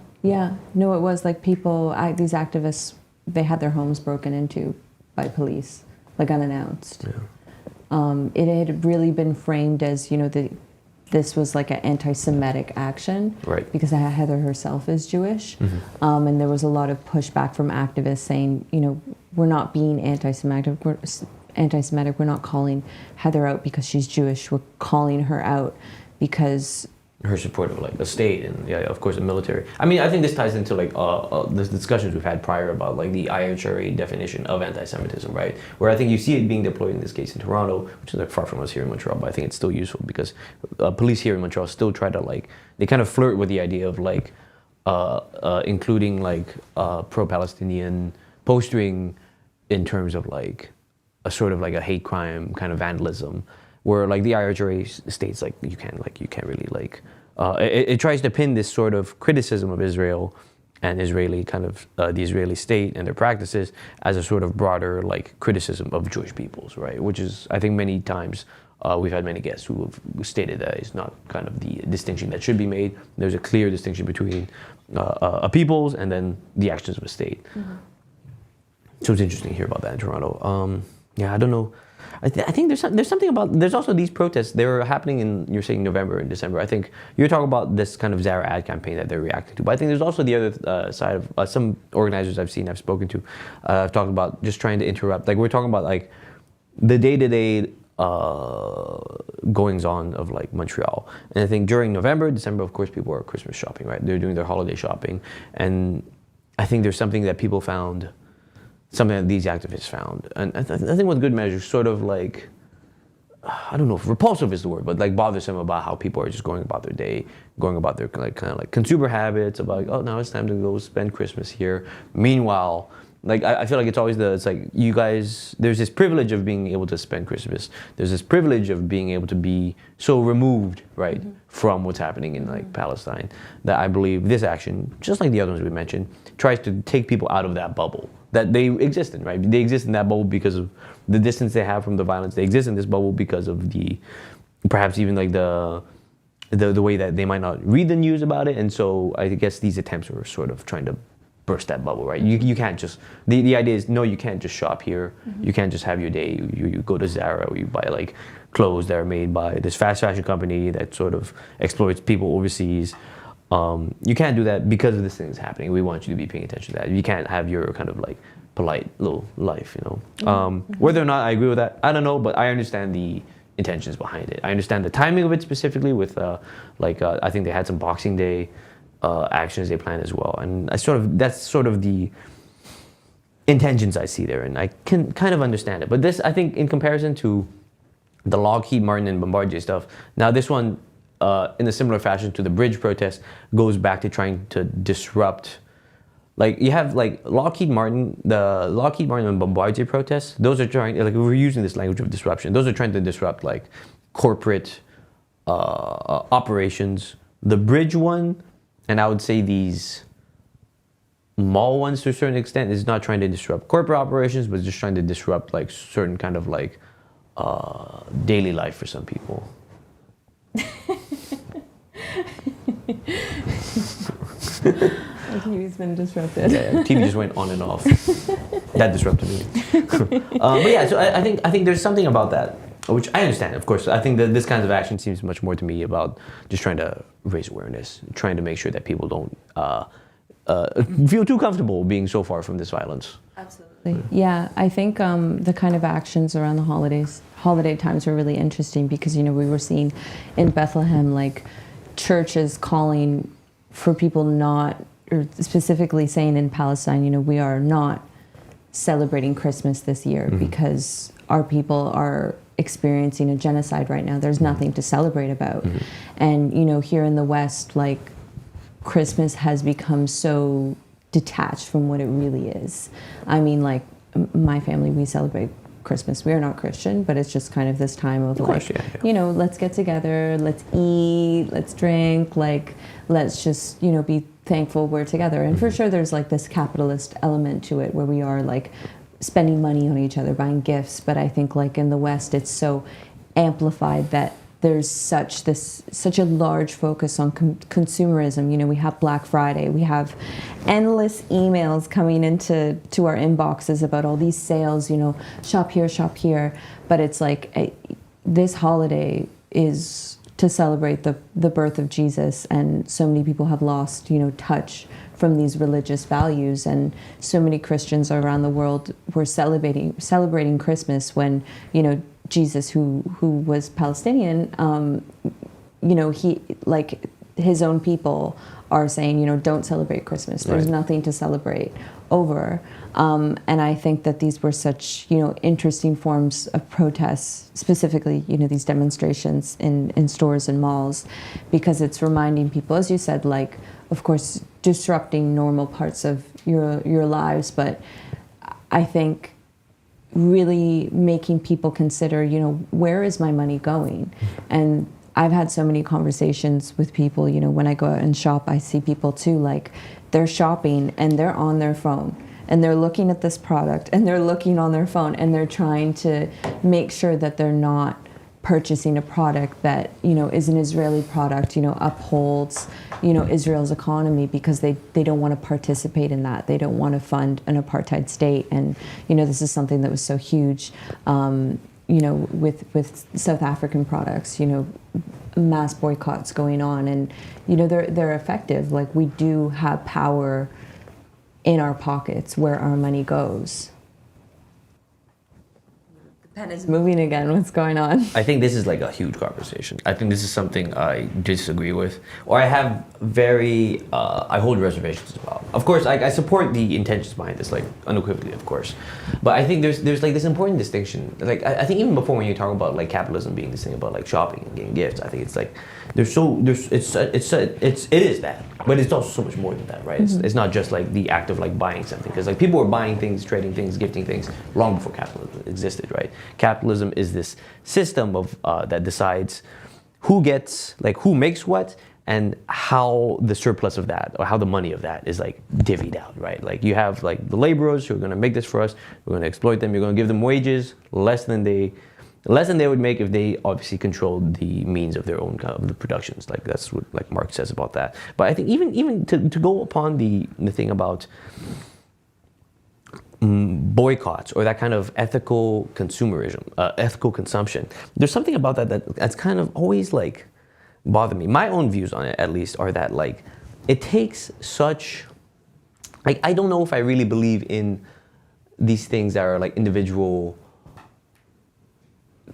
No, it was like people, these activists, they had their homes broken into by police, like unannounced. Yeah. It had really been framed as, you know, this was like an anti-Semitic action, right? Because Heather herself is Jewish, and there was a lot of pushback from activists saying, you know, we're not being anti-Semitic. We're not calling Heather out because she's Jewish. We're calling her out because her support of like the state and of course the military. I mean, I think this ties into like the discussions we've had prior about like the IHRA definition of anti-Semitism, right? Where I think you see it being deployed in this case in Toronto, which is like far from us here in Montreal, but I think it's still useful because police here in Montreal still try to like, they kind of flirt with the idea of like including like pro-Palestinian postering in terms of like a sort of like a hate crime kind of vandalism, where like the IRA states like you can't really like it tries to pin this sort of criticism of Israel and Israeli kind of the Israeli state and their practices as a sort of broader like criticism of Jewish peoples, right? Which is, I think, many times we've had many guests who have stated that it's not kind of the distinction that should be made. There's a clear distinction between a peoples and then the actions of a state. Mm-hmm. So it's interesting to hear about that in Toronto. Yeah, I don't know. I think there's something about, there's also these protests. They're happening in, you're saying November and December. I think you're talking about this kind of Zara ad campaign that they're reacting to. But I think there's also the other side of some organizers I've spoken to. I've talked about just trying to interrupt. Like we're talking about like the day-to-day goings on of like Montreal. And I think during November, December, of course, people are Christmas shopping, right? They're doing their holiday shopping. And I think there's something that people found, something that these activists found. And I think with good measure, sort of like, I don't know if repulsive is the word, but like bothersome about how people are just going about their day, going about their like kind of like consumer habits, about like, oh, now it's time to go spend Christmas here. Meanwhile, like I feel like it's always it's like you guys, there's this privilege of being able to spend Christmas. There's this privilege of being able to be so removed, right, mm-hmm. from what's happening in like Palestine, that I believe this action, just like the other ones we mentioned, tries to take people out of that bubble that they exist in, right? They exist in that bubble because of the distance they have from the violence. They exist in this bubble because of the, perhaps even like the way that they might not read the news about it. And so I guess these attempts are sort of trying to burst that bubble, right? You can't just, the idea is, no, you can't just shop here. Mm-hmm. You can't just have your day. You go to Zara, or you buy like clothes that are made by this fast fashion company that sort of exploits people overseas. You can't do that because of this thing is happening. We want you to be paying attention to that. You can't have your kind of like polite little life, you know. Mm-hmm. Whether or not I agree with that, I don't know, but I understand the intentions behind it. I understand the timing of it specifically with I think they had some Boxing Day actions they planned as well. And that's sort of the intentions I see there, and I can kind of understand it. But this, I think, in comparison to the Lockheed Martin and Bombardier stuff, now this one, in a similar fashion to the bridge protest, goes back to trying to disrupt. Like you have like Lockheed Martin and Bombardier protests. Those are trying, like we're using this language of disruption. Those are trying to disrupt like corporate operations. The bridge one, and I would say these mall ones to a certain extent, is not trying to disrupt corporate operations, but just trying to disrupt like certain kind of like daily life for some people. TV's been disrupted. Yeah, TV just went on and off. That disrupted me. But yeah, so I think there's something about that, which I understand, of course. I think that this kind of action seems much more to me about just trying to raise awareness, trying to make sure that people don't feel too comfortable being so far from this violence. Absolutely. Yeah, I think the kind of actions around the holiday times were really interesting because, you know, we were seeing in Bethlehem, like, churches calling for people not, or specifically saying in Palestine, you know, we are not celebrating Christmas this year mm-hmm. because our people are experiencing a genocide right now. There's nothing to celebrate about. Mm-hmm. And, you know, here in the West, like, Christmas has become so detached from what it really is. I mean, like, my family, we celebrate Christmas. We are not Christian, but it's just kind of this time of like, you know, let's get together, let's eat, let's drink, like, let's just, you know, be thankful we're together. And for sure there's like this capitalist element to it where we are like spending money on each other, buying gifts. But I think like in the West, it's so amplified that there's such a large focus on consumerism. You know, we have Black Friday, we have endless emails coming into our inboxes about all these sales, you know, shop here. But it's like this holiday is to celebrate the birth of Jesus, and so many people have lost, you know, touch from these religious values, and so many Christians around the world were celebrating Christmas when, you know, Jesus, who was Palestinian, you know, he, like, his own people are saying, you know, don't celebrate Christmas. There's nothing to celebrate over. And I think that these were such, you know, interesting forms of protests, specifically, you know, these demonstrations in stores and malls, because it's reminding people, as you said, like, of course, disrupting normal parts of your lives, but I think really making people consider, where is my money going? And I've had so many conversations with people, when I go out and shop, I see people too, like they're shopping and they're on their phone and they're looking at this product and they're looking on their phone and they're trying to make sure that they're not purchasing a product that, is an Israeli product, upholds, Israel's economy, because they don't want to participate in that. They don't want to fund an apartheid state. And, this is something that was so huge, with South African products, mass boycotts going on. And, they're effective. Like, we do have power in our pockets where our money goes. Pen is moving again. What's going on? I think this is like a huge conversation. I think this is something I disagree with, or I have I hold reservations about. Of course, I support the intentions behind this, like unequivocally, of course. But I think there's like this important distinction. Like I think even before, when you talk about like capitalism being this thing about like shopping and getting gifts, I think it's like it is that, but it's also so much more than that, right? Mm-hmm. It's not just like the act of like buying something, because like people were buying things, trading things, gifting things long before capitalism existed, right? Capitalism is this system of that decides who makes what, and how the surplus of that, or how the money of that is like divvied out, right? Like you have like the laborers who are going to make this for us, we're going to exploit them, you're going to give them wages less than they would make if they obviously controlled the means of their own of the productions. Like that's what like Marx says about that. But I think even to go upon the thing about boycotts or that kind of ethical consumerism, ethical consumption, there's something about that's kind of always like bothered me. My own views on it, at least, are that like it takes such, like, I don't know if I really believe in these things that are like individual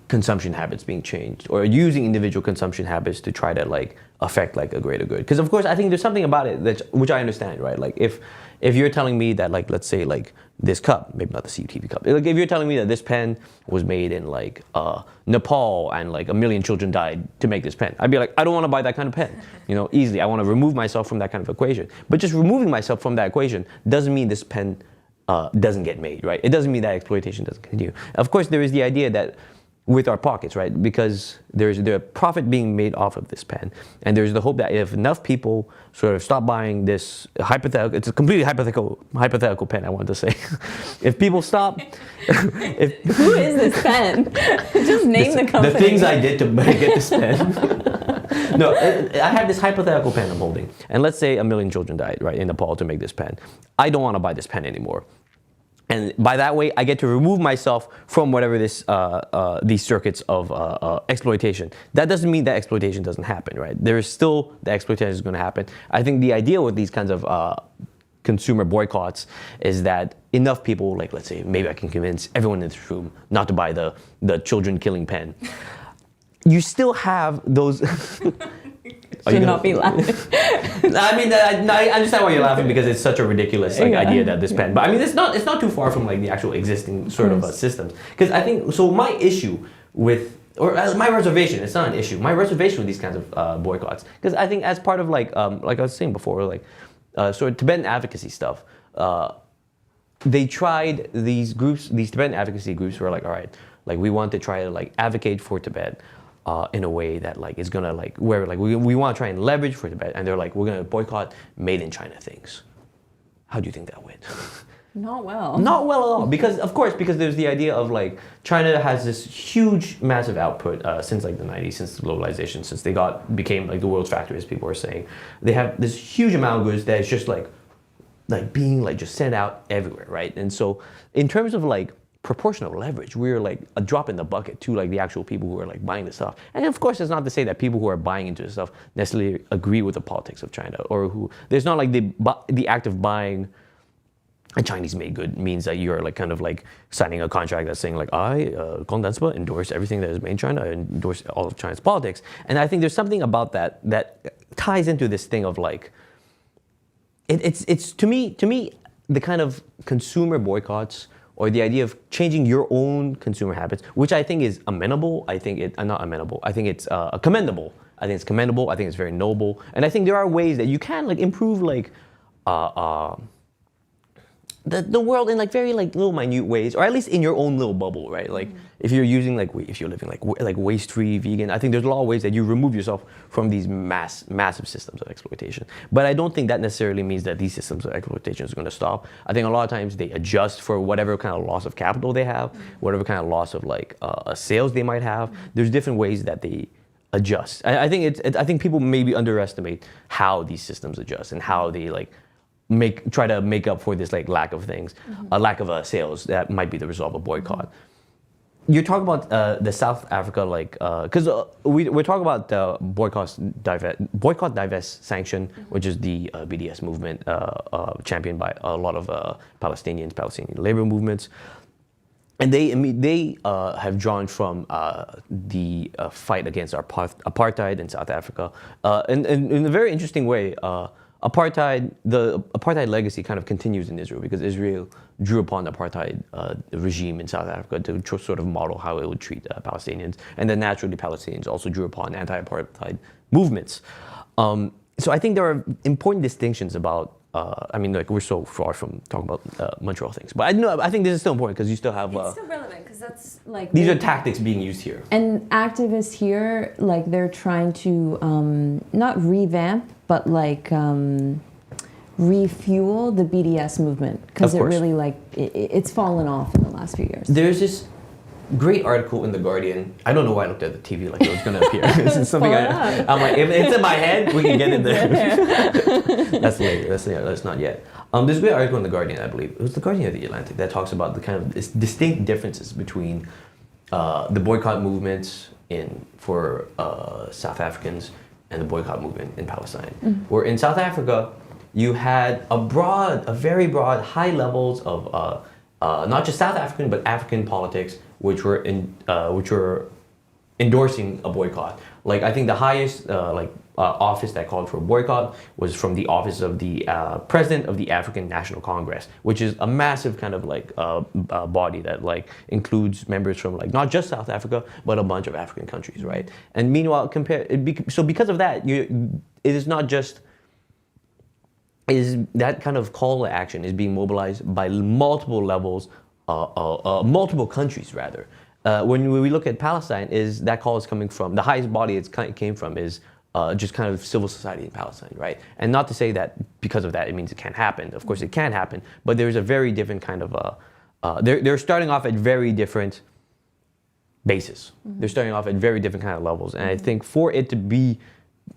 consumption habits being changed, or using individual consumption habits to try to like affect like a greater good. Because of course I think there's something about it which I understand, right? Like if you're telling me that, like, let's say like this cup, maybe not the CUTV cup, like if you're telling me that this pen was made in like Nepal and like 1 million children died to make this pen, I'd be like, I don't want to buy that kind of pen, easily. I want to remove myself from that kind of equation. But just removing myself from that equation doesn't mean this pen doesn't get made, right? It doesn't mean that exploitation doesn't continue. Of course, there is the idea that with our pockets, right? Because there's the profit being made off of this pen, and there's the hope that if enough people sort of stop buying this hypothetical, it's a completely hypothetical pen, I want to say. If people stop, who is this pen? Just name the company. The things I did to get this pen. No, I have this hypothetical pen I'm holding, and let's say 1 million children died, right, in Nepal to make this pen. I don't want to buy this pen anymore. And by that way, I get to remove myself from whatever these circuits of exploitation. That doesn't mean that exploitation doesn't happen, right? There is still, the exploitation is going to happen. I think the idea with these kinds of consumer boycotts is that enough people, like let's say, maybe I can convince everyone in this room not to buy the children killing pen. You still have those. Should not be laughing. I mean, I understand why you're laughing, because it's such a ridiculous idea that this pen. But I mean, it's not too far from like the actual existing sort of systems. Because I think so. My issue with, or my reservation, it's not an issue. My reservation with these kinds of boycotts, because I think as part of like I was saying before, like sort of Tibetan advocacy stuff. They tried these Tibetan advocacy groups were like, all right, like we want to try to like advocate for Tibet. In a way that like is gonna like where like we want to try and leverage for Tibet, and they're like, we're gonna boycott made in China things. How do you think that went? Not well. Not well at all, because there's the idea of like China has this huge massive output since like the 90s, since globalization, since they became like the world's factory, as people were saying. They have this huge amount of goods that is just like being like just sent out everywhere, right? And so in terms of like proportional leverage, we're like a drop in the bucket to like the actual people who are like buying the stuff. And of course, it's not to say that people who are buying into the stuff necessarily agree with the politics of China, or who there's not like the act of buying a Chinese made good means that you're like kind of like signing a contract that's saying like, I, Kalden, endorse everything that is made in China, and endorse all of China's politics. And I think there's something about that ties into this thing of like, it's to me the kind of consumer boycotts, or the idea of changing your own consumer habits, which I think is amenable. I think not amenable. I think it's commendable I think it's commendable. I think it's very noble. And I think there are ways that you can like improve like the world in like very like little minute ways, or at least in your own little bubble, right? Like if you're using like if you're living like waste-free vegan, I think there's a lot of ways that you remove yourself from these massive systems of exploitation. But I don't think that necessarily means that these systems of exploitation is going to stop. I think a lot of times they adjust for whatever kind of loss of capital they have, whatever kind of loss of like sales they might have. There's different ways that they adjust. I think I think people maybe underestimate how these systems adjust and how they like try to make up for this like lack of things, a lack of sales that might be the result of a boycott. You're talking about the South Africa, like, because we're talking about the boycott, divest, sanction, which is the BDS movement championed by a lot of Palestinian labor movements. And they have drawn from the fight against apartheid in South Africa. And in a very interesting way, the apartheid legacy kind of continues in Israel because Israel drew upon the apartheid regime in South Africa to sort of model how it would treat Palestinians. And then naturally Palestinians also drew upon anti-apartheid movements. So I think there are important distinctions about, I mean, like we're so far from talking about Montreal things, but I think this is still important because you still have... it's still relevant because that's like... These are tactics being used here. And activists here, like they're trying to not revamp, but like refuel the BDS movement because it really like, it's fallen off in the last few years. There's this great article in The Guardian. I don't know why I looked at the TV like it was going to appear. This is something I'm like, if it's in my head, we can get in there. That's later. That's not yet. There's a great article in The Guardian, I believe. It was The Guardian or The Atlantic that talks about the kind of distinct differences between the boycott movements for South Africans and the boycott movement in Palestine. Where in South Africa, you had a very broad, high levels of not just South African, but African politics, which were endorsing a boycott. Like I think the highest office that called for a boycott was from the office of the president of the African National Congress, which is a massive kind of like body that like includes members from like not just South Africa but a bunch of African countries, right? And meanwhile, so because of that, it is not just that kind of call to action is being mobilized by multiple levels, multiple countries rather. When we look at Palestine, that call is coming from the highest body it came from is just kind of civil society in Palestine, right? And not to say that because of that it means it can't happen. Of course it can happen, but there's a very different kind of they're starting off at very different bases. They're starting off at very different kind of levels, and I think for it to be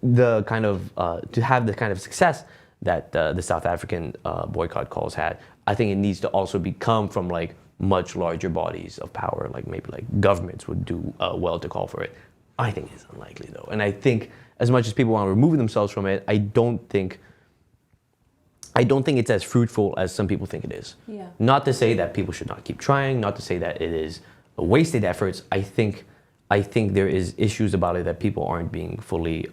the kind of to have the kind of success that the South African boycott calls had, I think it needs to also come from like much larger bodies of power, like maybe like governments would do well to call for it. I think it's unlikely though, and I think as much as people want to remove themselves from it, I don't think it's as fruitful as some people think it is. Yeah. Not to say that people should not keep trying, not to say that it is a wasted efforts. I think there is issues about it that people aren't being fully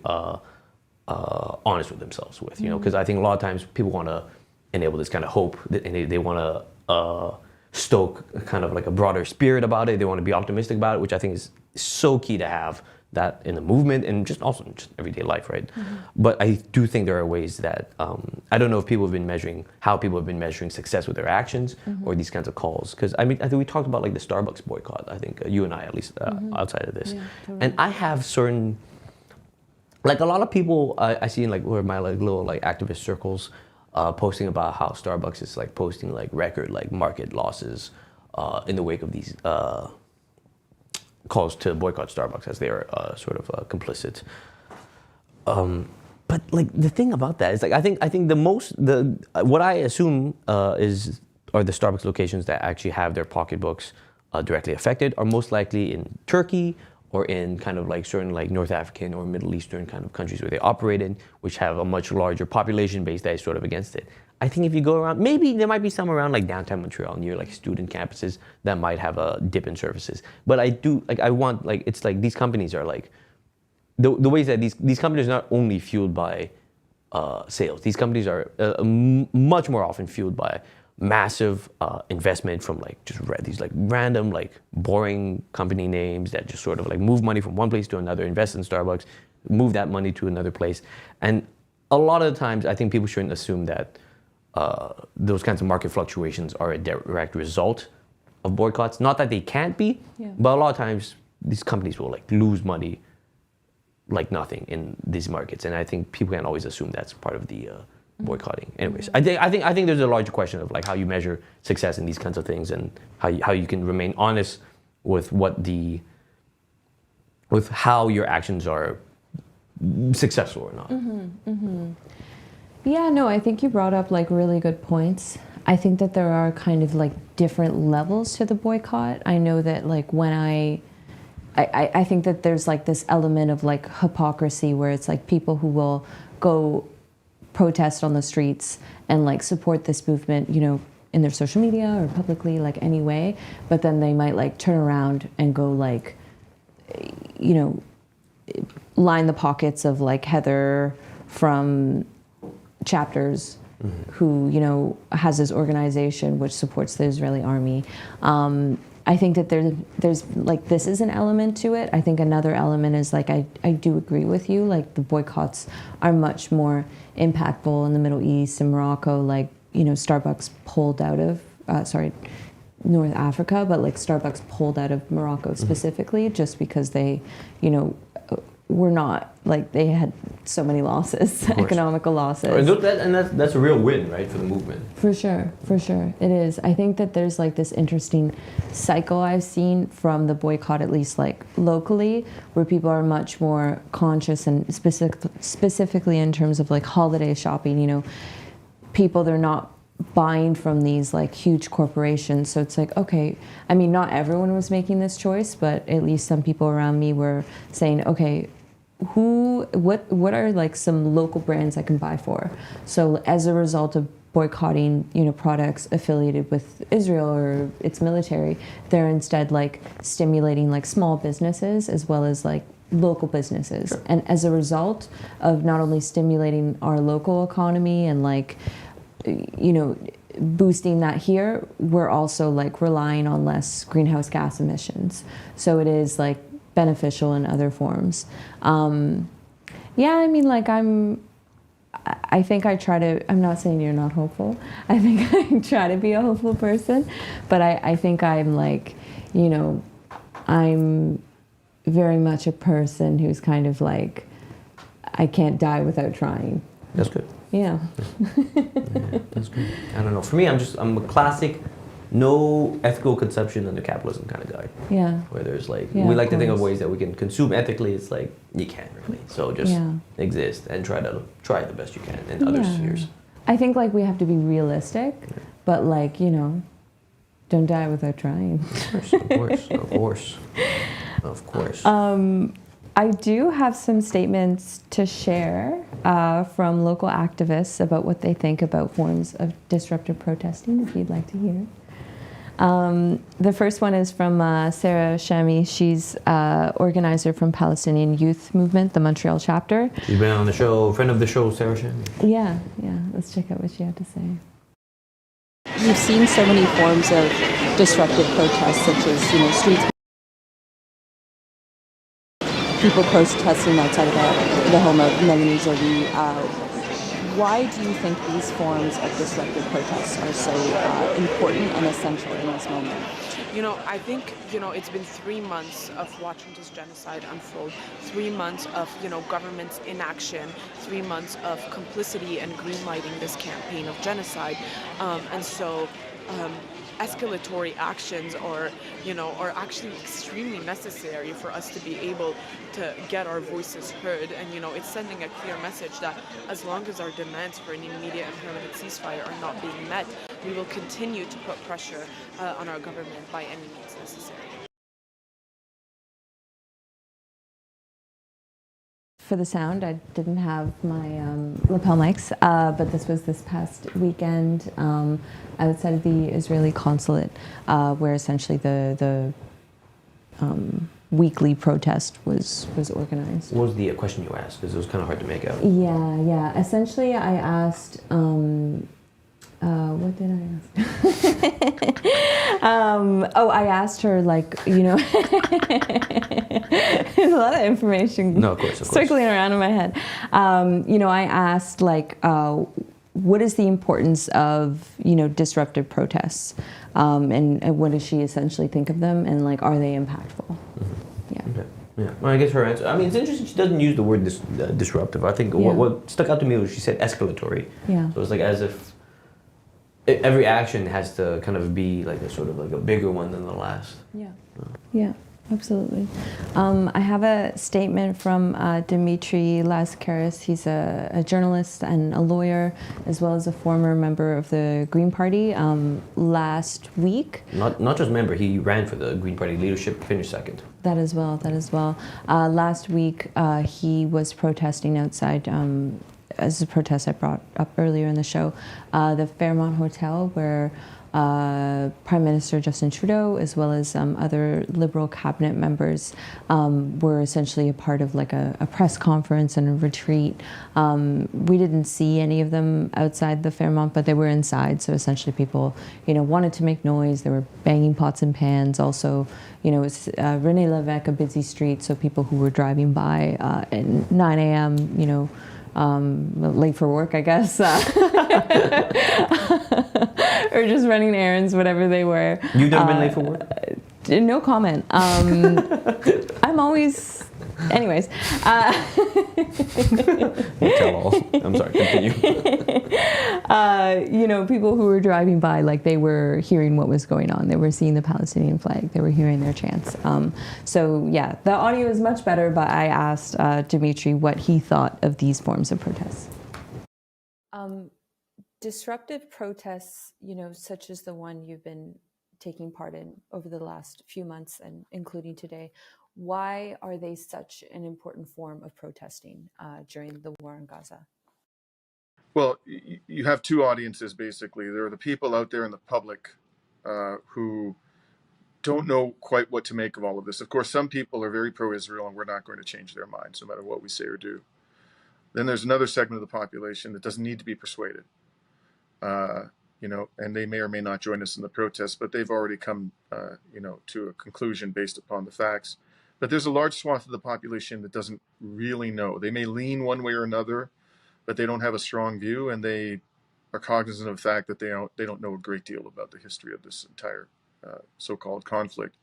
honest with themselves with, you know, because I think a lot of times people want to enable this kind of hope and they want to stoke kind of like a broader spirit about it. They want to be optimistic about it, which I think is so key to have that in the movement and just also in just everyday life, right? But I do think there are ways that I don't know if people have been measuring success with their actions or these kinds of calls. Because I mean, I think we talked about like the Starbucks boycott. I think you and I, at least outside of this, and I have certain. Like a lot of people I see in like my like little like activist circles posting about how Starbucks is like posting like record like market losses in the wake of these calls to boycott Starbucks as they are sort of complicit. But like the thing about that is like I think what I assume are the Starbucks locations that actually have their pocketbooks directly affected are most likely in Turkey, or in kind of like certain like North African or Middle Eastern kind of countries where they operate in, which have a much larger population base that is sort of against it. I think if you go around, maybe there might be some around like downtown Montreal near like student campuses that might have a dip in services. But it's like these companies are like, the ways that these companies are not only fueled by sales, these companies are much more often fueled by massive investment from like just these like random like boring company names that just sort of like move money from one place to another, invest in Starbucks, move that money to another place. And a lot of the times, I think people shouldn't assume that those kinds of market fluctuations are a direct result of boycotts. Not that they can't be, but a lot of times these companies will like lose money like nothing in these markets, and I think people can't always assume that's part of the boycotting. Anyways, I think there's a larger question of like how you measure success in these kinds of things, and how you can remain honest with with how your actions are successful or not. Yeah, no, I think you brought up like really good points. I think that there are kind of like different levels to the boycott. I know that like when I think that there's like this element of like hypocrisy where it's like people who will go protest on the streets and like support this movement, you know, in their social media or publicly, like anyway, but then they might like turn around and go like, you know, line the pockets of like Heather from Chapters, who, you know, has this organization which supports the Israeli army. I think that there's like, this is an element to it. I think another element is like, I do agree with you, like the boycotts are much more impactful in the Middle East and Morocco, like, you know, Starbucks pulled out of, North Africa, but like Starbucks pulled out of Morocco specifically just because they, you know, were not, like they had so many losses, economical losses. And that's a real win, right, for the movement. For sure, it is. I think that there's like this interesting cycle I've seen from the boycott, at least like locally, where people are much more conscious and specifically in terms of like holiday shopping, you know, people, they're not buying from these like huge corporations. So it's like, okay, I mean, not everyone was making this choice, but at least some people around me were saying, okay, what are like some local brands I can buy for? So as a result of boycotting, you know, products affiliated with Israel or its military, they're instead like stimulating like small businesses as well as like local businesses. Sure. And as a result of not only stimulating our local economy and like, you know, boosting that here, we're also like relying on less greenhouse gas emissions. So it is like beneficial in other forms. Yeah, I mean, like I think I try to, I'm not saying you're not hopeful. I think I try to be a hopeful person, but I think I'm like, you know, I'm very much a person who's kind of like, I can't die without trying. That's good. Yeah. Yeah, that's good. I don't know. For me, I'm a classic, no ethical conception under capitalism kind of guy. Yeah. Where there's like, we like to think of ways that we can consume ethically. It's like, you can't really. So just exist and try the best you can in other spheres. I think like we have to be realistic, but like, you know, don't die without trying. Of course. I do have some statements to share from local activists about what they think about forms of disruptive protesting, if you'd like to hear. The first one is from Sarah Shami. She's organizer from Palestinian Youth Movement, the Montreal chapter. She's been on the show, friend of the show, Sarah Shami. Yeah. Let's check out what she had to say. We've seen so many forms of disruptive protests, such as, you know, streets, people protesting outside of the home of Melanie Jolie. Why do you think these forms of disruptive protests are so important and essential in this moment? You know, I think, you know, it's been 3 months of watching this genocide unfold, 3 months of, you know, government's inaction, 3 months of complicity and greenlighting this campaign of genocide. And so escalatory actions are actually extremely necessary for us to be able to get our voices heard. And, you know, it's sending a clear message that as long as our demands for an immediate and permanent ceasefire are not being met, we will continue to put pressure on our government by any means necessary. For the sound, I didn't have my lapel mics, but this was this past weekend outside of the Israeli consulate, where essentially the weekly protest was organized. What was the question you asked? Because it was kind of hard to make out. Yeah. Essentially, I asked, what did I ask? I asked her, like, you know, there's a lot of information No, of course. circling around in my head. You know, I asked, like, what is the importance of, you know, disruptive protests? And what does she essentially think of them? And, like, are they impactful? Yeah. Okay. Yeah, well, I guess her answer. I mean, it's interesting. She doesn't use the word disruptive. I think what stuck out to me was she said escalatory. Yeah. So it's like as if every action has to kind of be like a sort of like a bigger one than the last. Yeah. Yeah. Absolutely. I have a statement from Dimitri Laskaris. He's a journalist and a lawyer, as well as a former member of the Green Party. Last week. Not just member. He ran for the Green Party leadership, finished second. That as well. Last week, he was protesting outside. As a protest I brought up earlier in the show, the Fairmont Hotel, where Prime Minister Justin Trudeau, as well as other Liberal cabinet members, were essentially a part of like a press conference and a retreat. We didn't see any of them outside the Fairmont, but they were inside. So essentially, people, you know, wanted to make noise. They were banging pots and pans. Also, you know, it's René Lévesque, a busy street, so people who were driving by at 9 a.m., you know. Late for work, I guess, or just running errands, whatever they were. You've never been late for work? No comment. I'm always, anyways. Tell all. I'm sorry, continue. You know, people who were driving by, like, they were hearing what was going on. They were seeing the Palestinian flag. They were hearing their chants. So, yeah, the audio is much better, but I asked Dimitri what he thought of these forms of protests. Disruptive protests, you know, such as the one you've been taking part in over the last few months and including today, why are they such an important form of protesting during the war in Gaza? Well, you have two audiences, basically. There are the people out there in the public who don't know quite what to make of all of this. Of course, some people are very pro-Israel, and we're not going to change their minds, no matter what we say or do. Then there's another segment of the population that doesn't need to be persuaded. You know, and they may or may not join us in the protest, but they've already come, you know, to a conclusion based upon the facts. But there's a large swath of the population that doesn't really know. They may lean one way or another, but they don't have a strong view, and they are cognizant of the fact that they don't know a great deal about the history of this entire so-called conflict.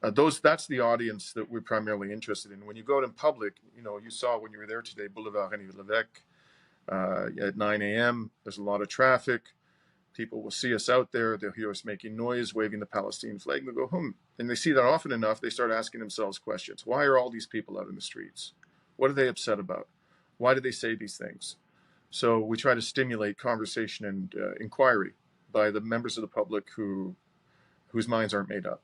That's the audience that we're primarily interested in. When you go out in public, you know, you saw when you were there today, Boulevard René Lévesque, at 9 a.m., there's a lot of traffic. People will see us out there. They'll hear us making noise, waving the Palestinian flag, and they'll go, And they see that often enough, they start asking themselves questions. Why are all these people out in the streets? What are they upset about? Why do they say these things? So we try to stimulate conversation and inquiry by the members of the public whose minds aren't made up.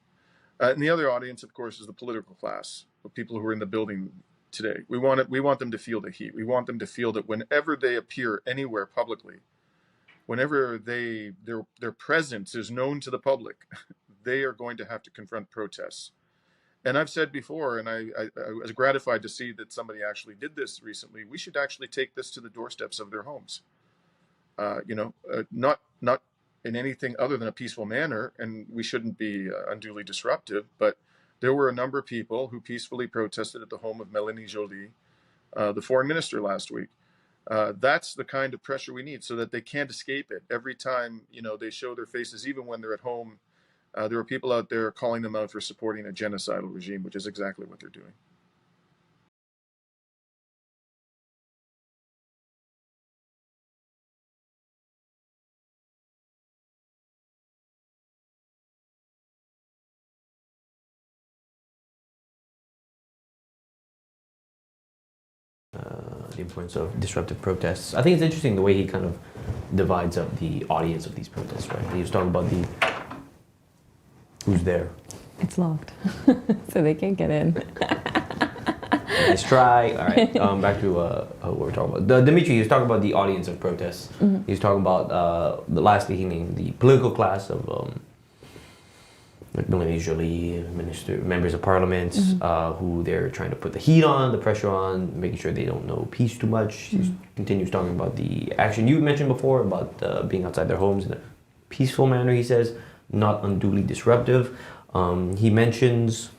And the other audience, of course, is the political class, the people who are in the building today. We want them to feel the heat. We want them to feel that whenever they appear anywhere publicly, whenever their presence is known to the public, they are going to have to confront protests. And I've said before, and I was gratified to see that somebody actually did this recently, we should actually take this to the doorsteps of their homes. Not in anything other than a peaceful manner, and we shouldn't be unduly disruptive, but there were a number of people who peacefully protested at the home of Mélanie Joly, the foreign minister, last week. That's the kind of pressure we need so that they can't escape it. Every time, you know, they show their faces, even when they're at home, there are people out there calling them out for supporting a genocidal regime, which is exactly what they're doing. The importance of disruptive protests. I think it's interesting the way he kind of divides up the audience of these protests, right? He was talking about who's there. It's locked, so they can't get in. Nice try. All right, back to what we're talking about. Dimitri, he was talking about the audience of protests. Mm-hmm. He was talking about, lastly, he named the political class of like Mélanie Joly, members of parliament, mm-hmm. Who they're trying to put the heat on, the pressure on, making sure they don't know peace too much. Mm-hmm. He continues talking about the action you mentioned before about being outside their homes in a peaceful manner, he says. not unduly disruptive. He mentions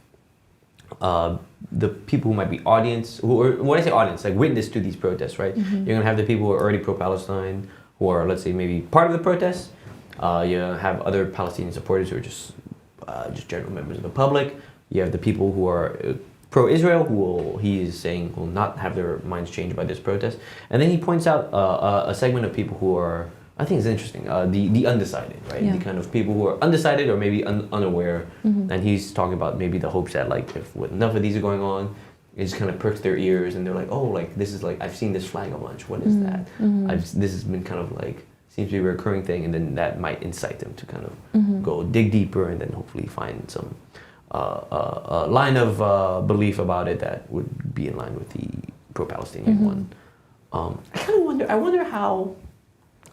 the people who might be audience, when I say audience, like witness to these protests, right? You're gonna have the people who are already pro-Palestine, who are, let's say, maybe part of the protests. You have other Palestinian supporters who are just general members of the public. You have the people who are pro-Israel, he is saying will not have their minds changed by this protest. And then he points out a segment of people who are, I think it's interesting, the undecided, right? Yeah. The kind of people who are undecided or maybe unaware. And he's talking about maybe the hopes that like if enough of these are going on, it just kind of perks their ears and they're like, oh, like this is like, I've seen this flag a bunch. What is that? This has been kind of like, seems to be a recurring thing, and then that might incite them to kind of go dig deeper and then hopefully find some line of belief about it that would be in line with the pro-Palestinian one. I kind of wonder. I wonder how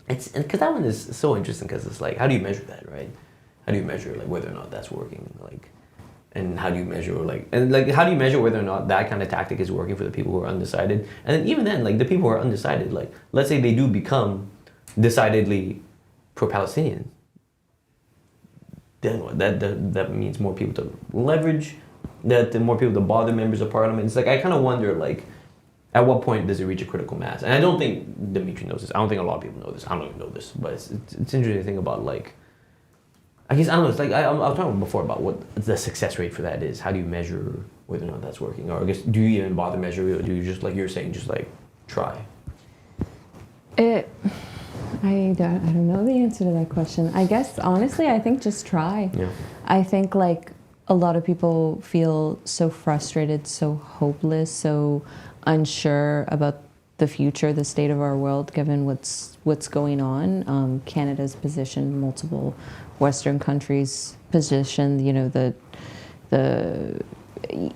it's, because that one is so interesting because it's like, how do you measure that, right? How do you measure like whether or not that's working, like, and how do you measure how do you measure whether or not that kind of tactic is working for the people who are undecided? And then even then, like the people who are undecided, like let's say they do become decidedly pro-Palestinian. Then what? That means more people to leverage, that more people to bother members of parliament. It's like I kind of wonder, like, at what point does it reach a critical mass? And I don't think Dimitri knows this. I don't think a lot of people know this. I don't even know this, but it's interesting to think about, like, I guess I don't know. It's like I was talking before about what the success rate for that is. How do you measure whether or not that's working? Or I guess do you even bother measuring it, or do you just, like you're saying, just like try? I don't know the answer to that question. I guess, honestly, I think just try. Yeah. I think, like, a lot of people feel so frustrated, so hopeless, so unsure about the future, the state of our world, given what's going on. Canada's position, multiple Western countries' position, you know, the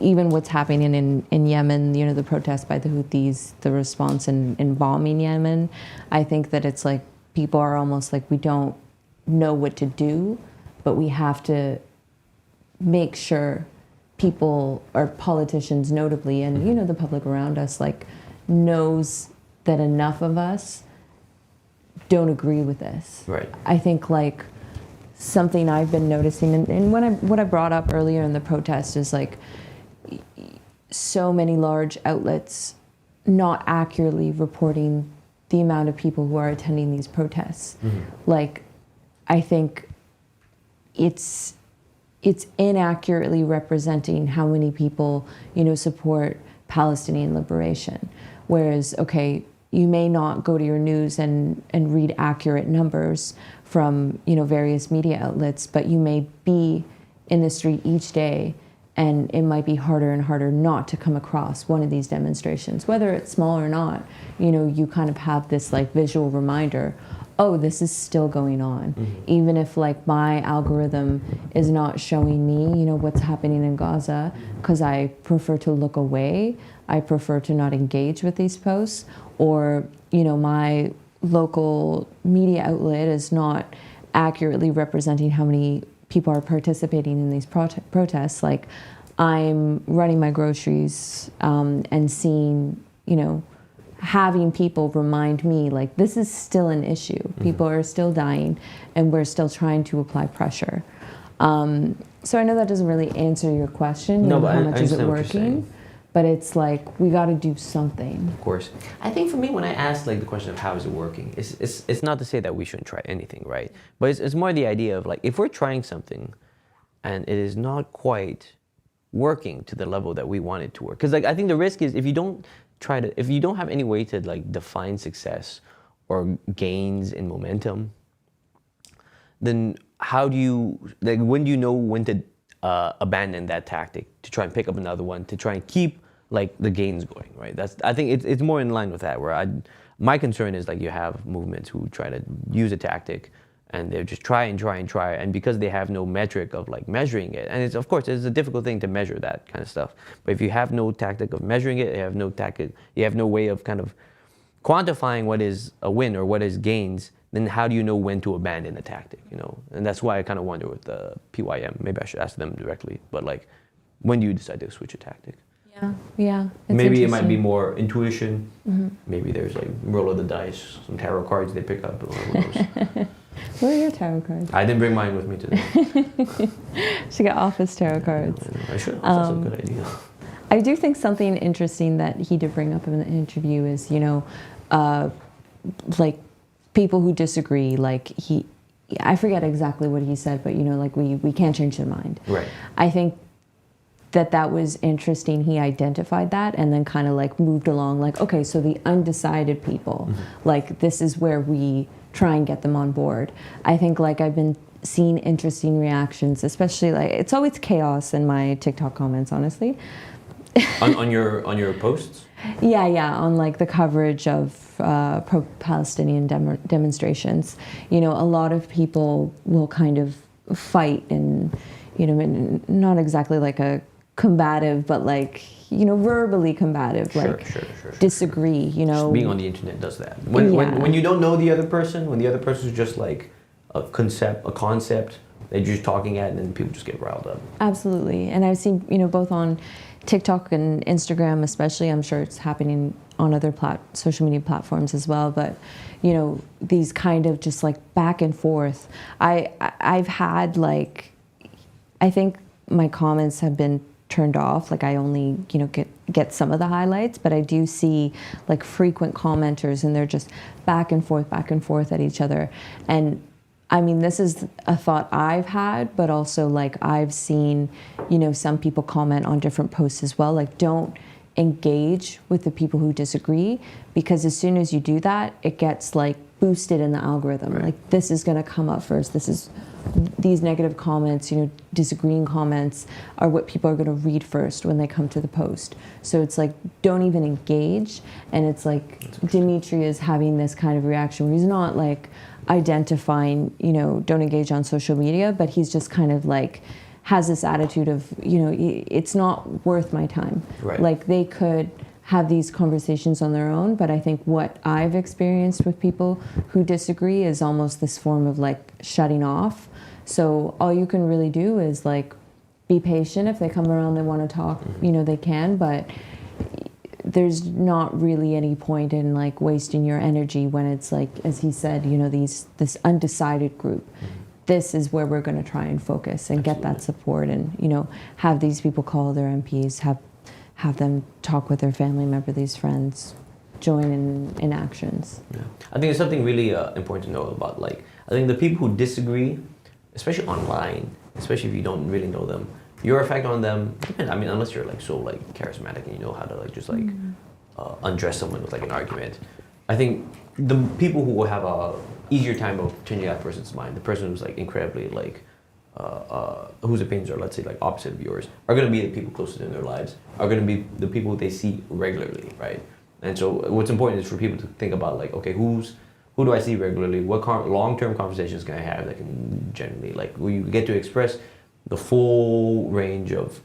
even what's happening in Yemen, you know, the protests by the Houthis, the response in bombing Yemen. I think that it's like people are almost like, we don't know what to do, but we have to make sure people, or politicians notably, and you know, the public around us, like, knows that enough of us don't agree with this. Right. I think, like, something I've been noticing, and what I brought up earlier in the protest is, like, so many large outlets not accurately reporting the amount of people who are attending these protests. Like, I think it's inaccurately representing how many people, you know, support Palestinian liberation. Whereas, okay, you may not go to your news and read accurate numbers from, you know, various media outlets, but you may be in the street each day, and it might be harder and harder not to come across one of these demonstrations, whether it's small or not. You know, you kind of have this, like, visual reminder, oh, this is still going on. Even if, like, my algorithm is not showing me, you know, what's happening in Gaza, because I prefer to look away, I prefer to not engage with these posts, or, you know, my local media outlet is not accurately representing how many people are participating in these protests. Like, I'm running my groceries and seeing, you know, having people remind me, like, this is still an issue. People are still dying, and we're still trying to apply pressure. So I know that doesn't really answer your question, you know, how much is it working? But it's like, we got to do something. Of course. I think for me, when I ask, like, the question of how is it working, it's not to say that we shouldn't try anything, right? But it's more the idea of, like, if we're trying something and it is not quite working to the level that we want it to work. Because, like, I think the risk is if you don't have any way to, like, define success or gains in momentum, then how do you, like, when do you know when to abandon that tactic to try and pick up another one to try and keep, like, the gains going, right? I think it's more in line with that, where my concern is, like, you have movements who try to use a tactic and they just try, and because they have no metric of, like, measuring it, and it's, of course, it's a difficult thing to measure that kind of stuff, but if you have no tactic of measuring it, you have no way of kind of quantifying what is a win or what is gains, then how do you know when to abandon a tactic, you know? And that's why I kind of wonder with the PYM, maybe I should ask them directly, but, like, when do you decide to switch a tactic? Yeah. Maybe it might be more intuition. Maybe there's, like, roll of the dice, some tarot cards they pick up. Who knows? Where are your tarot cards? I didn't bring mine with me today. Should get office tarot cards. I should. That's a good idea. I do think something interesting that he did bring up in the interview is, like people who disagree, like I forget exactly what he said, but like we can't change their mind. Right. I think that was interesting. He identified that and then kind of like moved along like, okay, so the undecided people, like this is where we try and get them on board. I think like I've been seeing interesting reactions, especially like it's always chaos in my TikTok comments, honestly. on your posts? Yeah, on like the coverage of pro-Palestinian demonstrations. A lot of people will kind of fight and, not exactly like a combative, but like, verbally combative, like Sure. disagree, Just being on the internet does that. When you don't know the other person, when the other person is just like a concept, they're just talking at, and then people just get riled up. Absolutely. And I've seen, both on TikTok and Instagram especially, I'm sure it's happening on other social media platforms as well, but these kind of just like back and forth. I've had like, I think my comments have been turned off, like I only get some of the highlights, but I do see like frequent commenters and they're just back and forth at each other. And I mean, this is a thought I've had, but also like I've seen, some people comment on different posts as well, like don't engage with the people who disagree, because as soon as you do that, it gets like boosted in the algorithm. Right. Like this is gonna come up first. These negative comments, disagreeing comments are what people are gonna read first when they come to the post. So it's like, don't even engage. And it's like Dimitri is having this kind of reaction where he's not like identifying, don't engage on social media, but he's just kind of like has this attitude of, it's not worth my time. Right. Like they could have these conversations on their own, but I think what I've experienced with people who disagree is almost this form of like shutting off. So all you can really do is like be patient. If they come around, they want to talk, they can, but there's not really any point in like wasting your energy when it's like, as he said, this undecided group. This is where we're going to try and focus and get that support and, have these people call their MPs, have them talk with their family member, these friends, join in actions. Yeah. I think it's something really important to know about, like, I think the people who disagree, especially online, especially if you don't really know them, your effect on them, I mean, unless you're like so like charismatic and you know how to like just like undress someone with like an argument. I think the people who will have a easier time of changing that person's mind, the person who's like incredibly like whose opinions are, let's say, like opposite of yours, are going to be the people closest in their lives, are going to be the people they see regularly, right? And so what's important is for people to think about like, okay, who do I see regularly? What long-term conversations can I have that can generally, like, where you get to express the full range of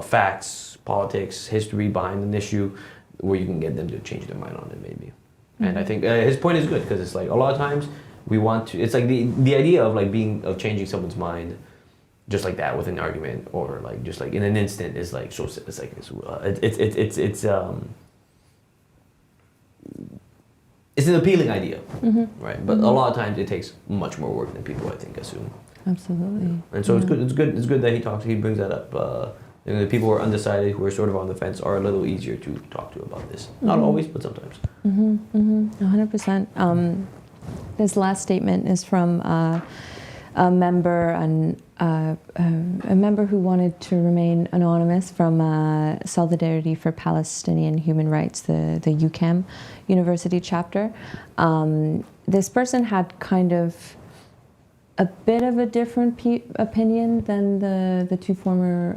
facts, politics, history behind an issue, where you can get them to change their mind on it, maybe. And I think his point is good, because it's like a lot of times we want to. It's like the idea of like changing someone's mind, just like that with an argument or like just like in an instant is like so. It's like it's an appealing idea, right? But a lot of times it takes much more work than people I think assume. Absolutely. Yeah. And so it's good that he brings that up. The people who are undecided, who are sort of on the fence, are a little easier to talk to about this. Not always, but sometimes. 100%. This last statement is from a member who wanted to remain anonymous, from Solidarity for Palestinian Human Rights, the UCAM University chapter. This person had kind of a bit of a different opinion than the two former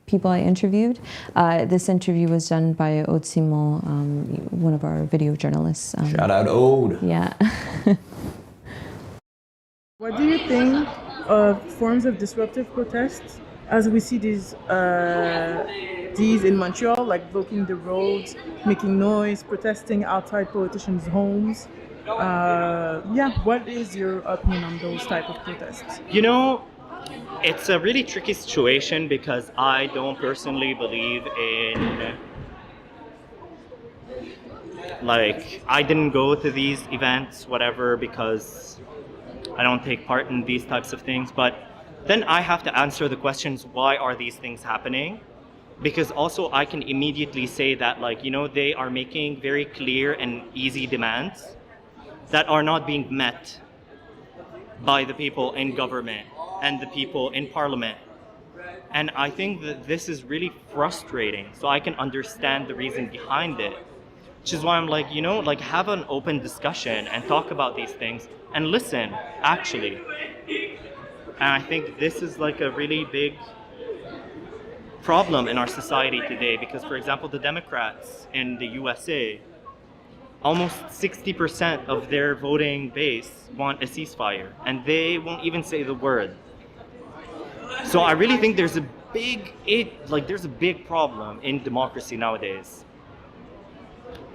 people I interviewed. This interview was done by Aude Simon, one of our video journalists. Shout out Aude. Yeah. What do you think of forms of disruptive protests as we see these in Montreal, like blocking the roads, making noise, protesting outside politicians' homes? What is your opinion on those type of protests? It's a really tricky situation because I don't personally believe in, like, I didn't go to these events, whatever, because I don't take part in these types of things. But then I have to answer the questions, why are these things happening? Because also I can immediately say that, like, you know, they are making very clear and easy demands that are not being met by the people in government and the people in parliament. And I think that this is really frustrating. So I can understand the reason behind it, which is why I'm like, you know, like, have an open discussion and talk about these things and listen, actually. And I think this is like a really big problem in our society today, because, for example, the Democrats in the USA, almost 60% of their voting base want a ceasefire, and they won't even say the word. So I really think there's a big problem in democracy nowadays.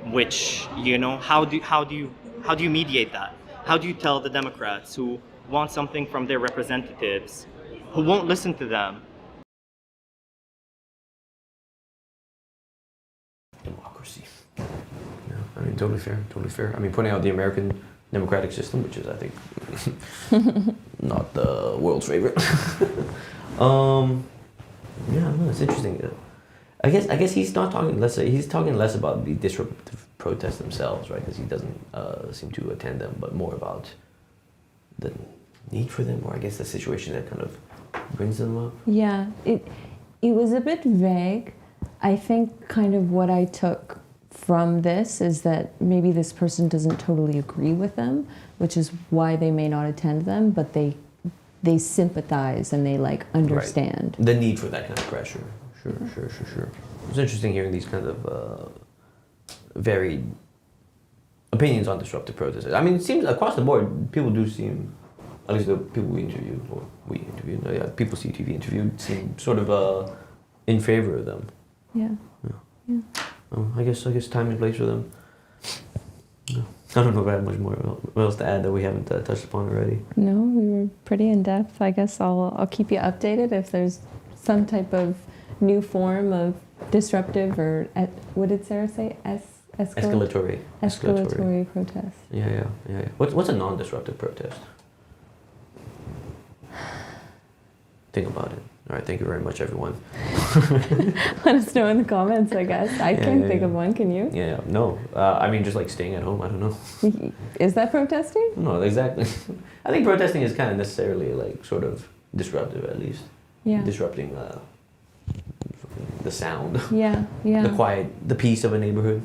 Which, you know, how do you mediate that? How do you tell the Democrats who want something from their representatives, who won't listen to them? Democracy. Yeah, I mean, totally fair, totally fair. I mean, pointing out the American democratic system, which is, I think, not the world's favorite. Yeah, no, it's interesting. I guess he's not talking less. He's talking less about the disruptive protests themselves, right? Because he doesn't seem to attend them, but more about the need for them, or I guess the situation that kind of brings them up. Yeah, it was a bit vague. I think kind of what I took from this is that maybe this person doesn't totally agree with them, which is why they may not attend them, but they sympathize and they like understand. Right. The need for that kind of pressure. Sure. It's interesting hearing these kinds of varied opinions on disruptive protests. I mean, it seems across the board, people do seem, at least the people we interviewed, people CUTV interviewed, seem sort of in favor of them. Yeah. I guess time and place for them. No. I don't know if I have much more else to add that we haven't touched upon already. No, we were pretty in depth. I guess I'll keep you updated if there's some type of new form of disruptive or what did Sarah say? Escalatory protest. Yeah. What's a non-disruptive protest? Think about it. All right, thank you very much, everyone. Let us know in the comments, I guess. I can't think of one, can you? Yeah, no. I mean, just like staying at home, I don't know. Is that protesting? No, exactly. I think protesting is kind of necessarily like sort of disruptive, at least. Yeah. Disrupting the sound. Yeah. The quiet, the peace of a neighborhood.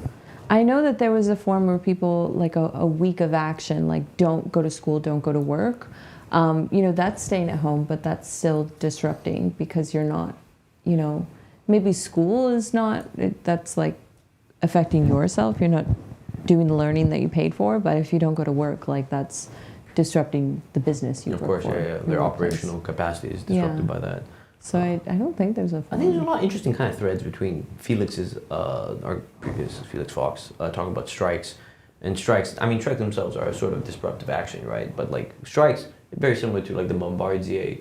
I know that there was a form where people, like a week of action, like don't go to school, don't go to work. That's staying at home, but that's still disrupting because you're not, maybe school is not, that's like affecting yourself. You're not doing the learning that you paid for, but if you don't go to work, like that's disrupting the business you work for. Of course, their operational capacity is disrupted by that. So I don't think there's a. I think there's a lot of interesting kind of threads between Felix's, our previous Felix Fuchs, talking about strikes. And strikes, I mean, strikes themselves are a sort of disruptive action, right? But like strikes, very similar to like the Bombardier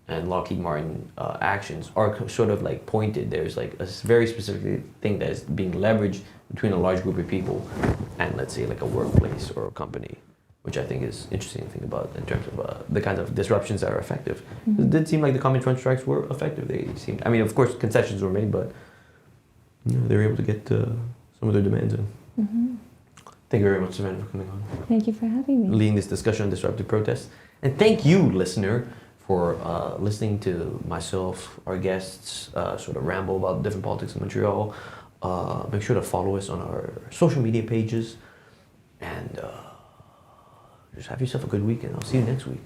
and Lockheed Martin actions, are sort of like pointed. There's like a very specific thing that is being leveraged between a large group of people and, let's say, like a workplace or a company, which I think is interesting to think about in terms of the kinds of disruptions that are effective. Mm-hmm. It did seem like the Common Front strikes were effective. They seemed, I mean, of course, concessions were made, but they were able to get some of their demands in. Mm-hmm. Thank you very much, Savanna, for coming on. Thank you for having me. Leading this discussion on disruptive protests. And thank you, listener, for listening to myself, our guests, sort of ramble about different politics in Montreal. Make sure to follow us on our social media pages. And just have yourself a good weekend. I'll see you next week.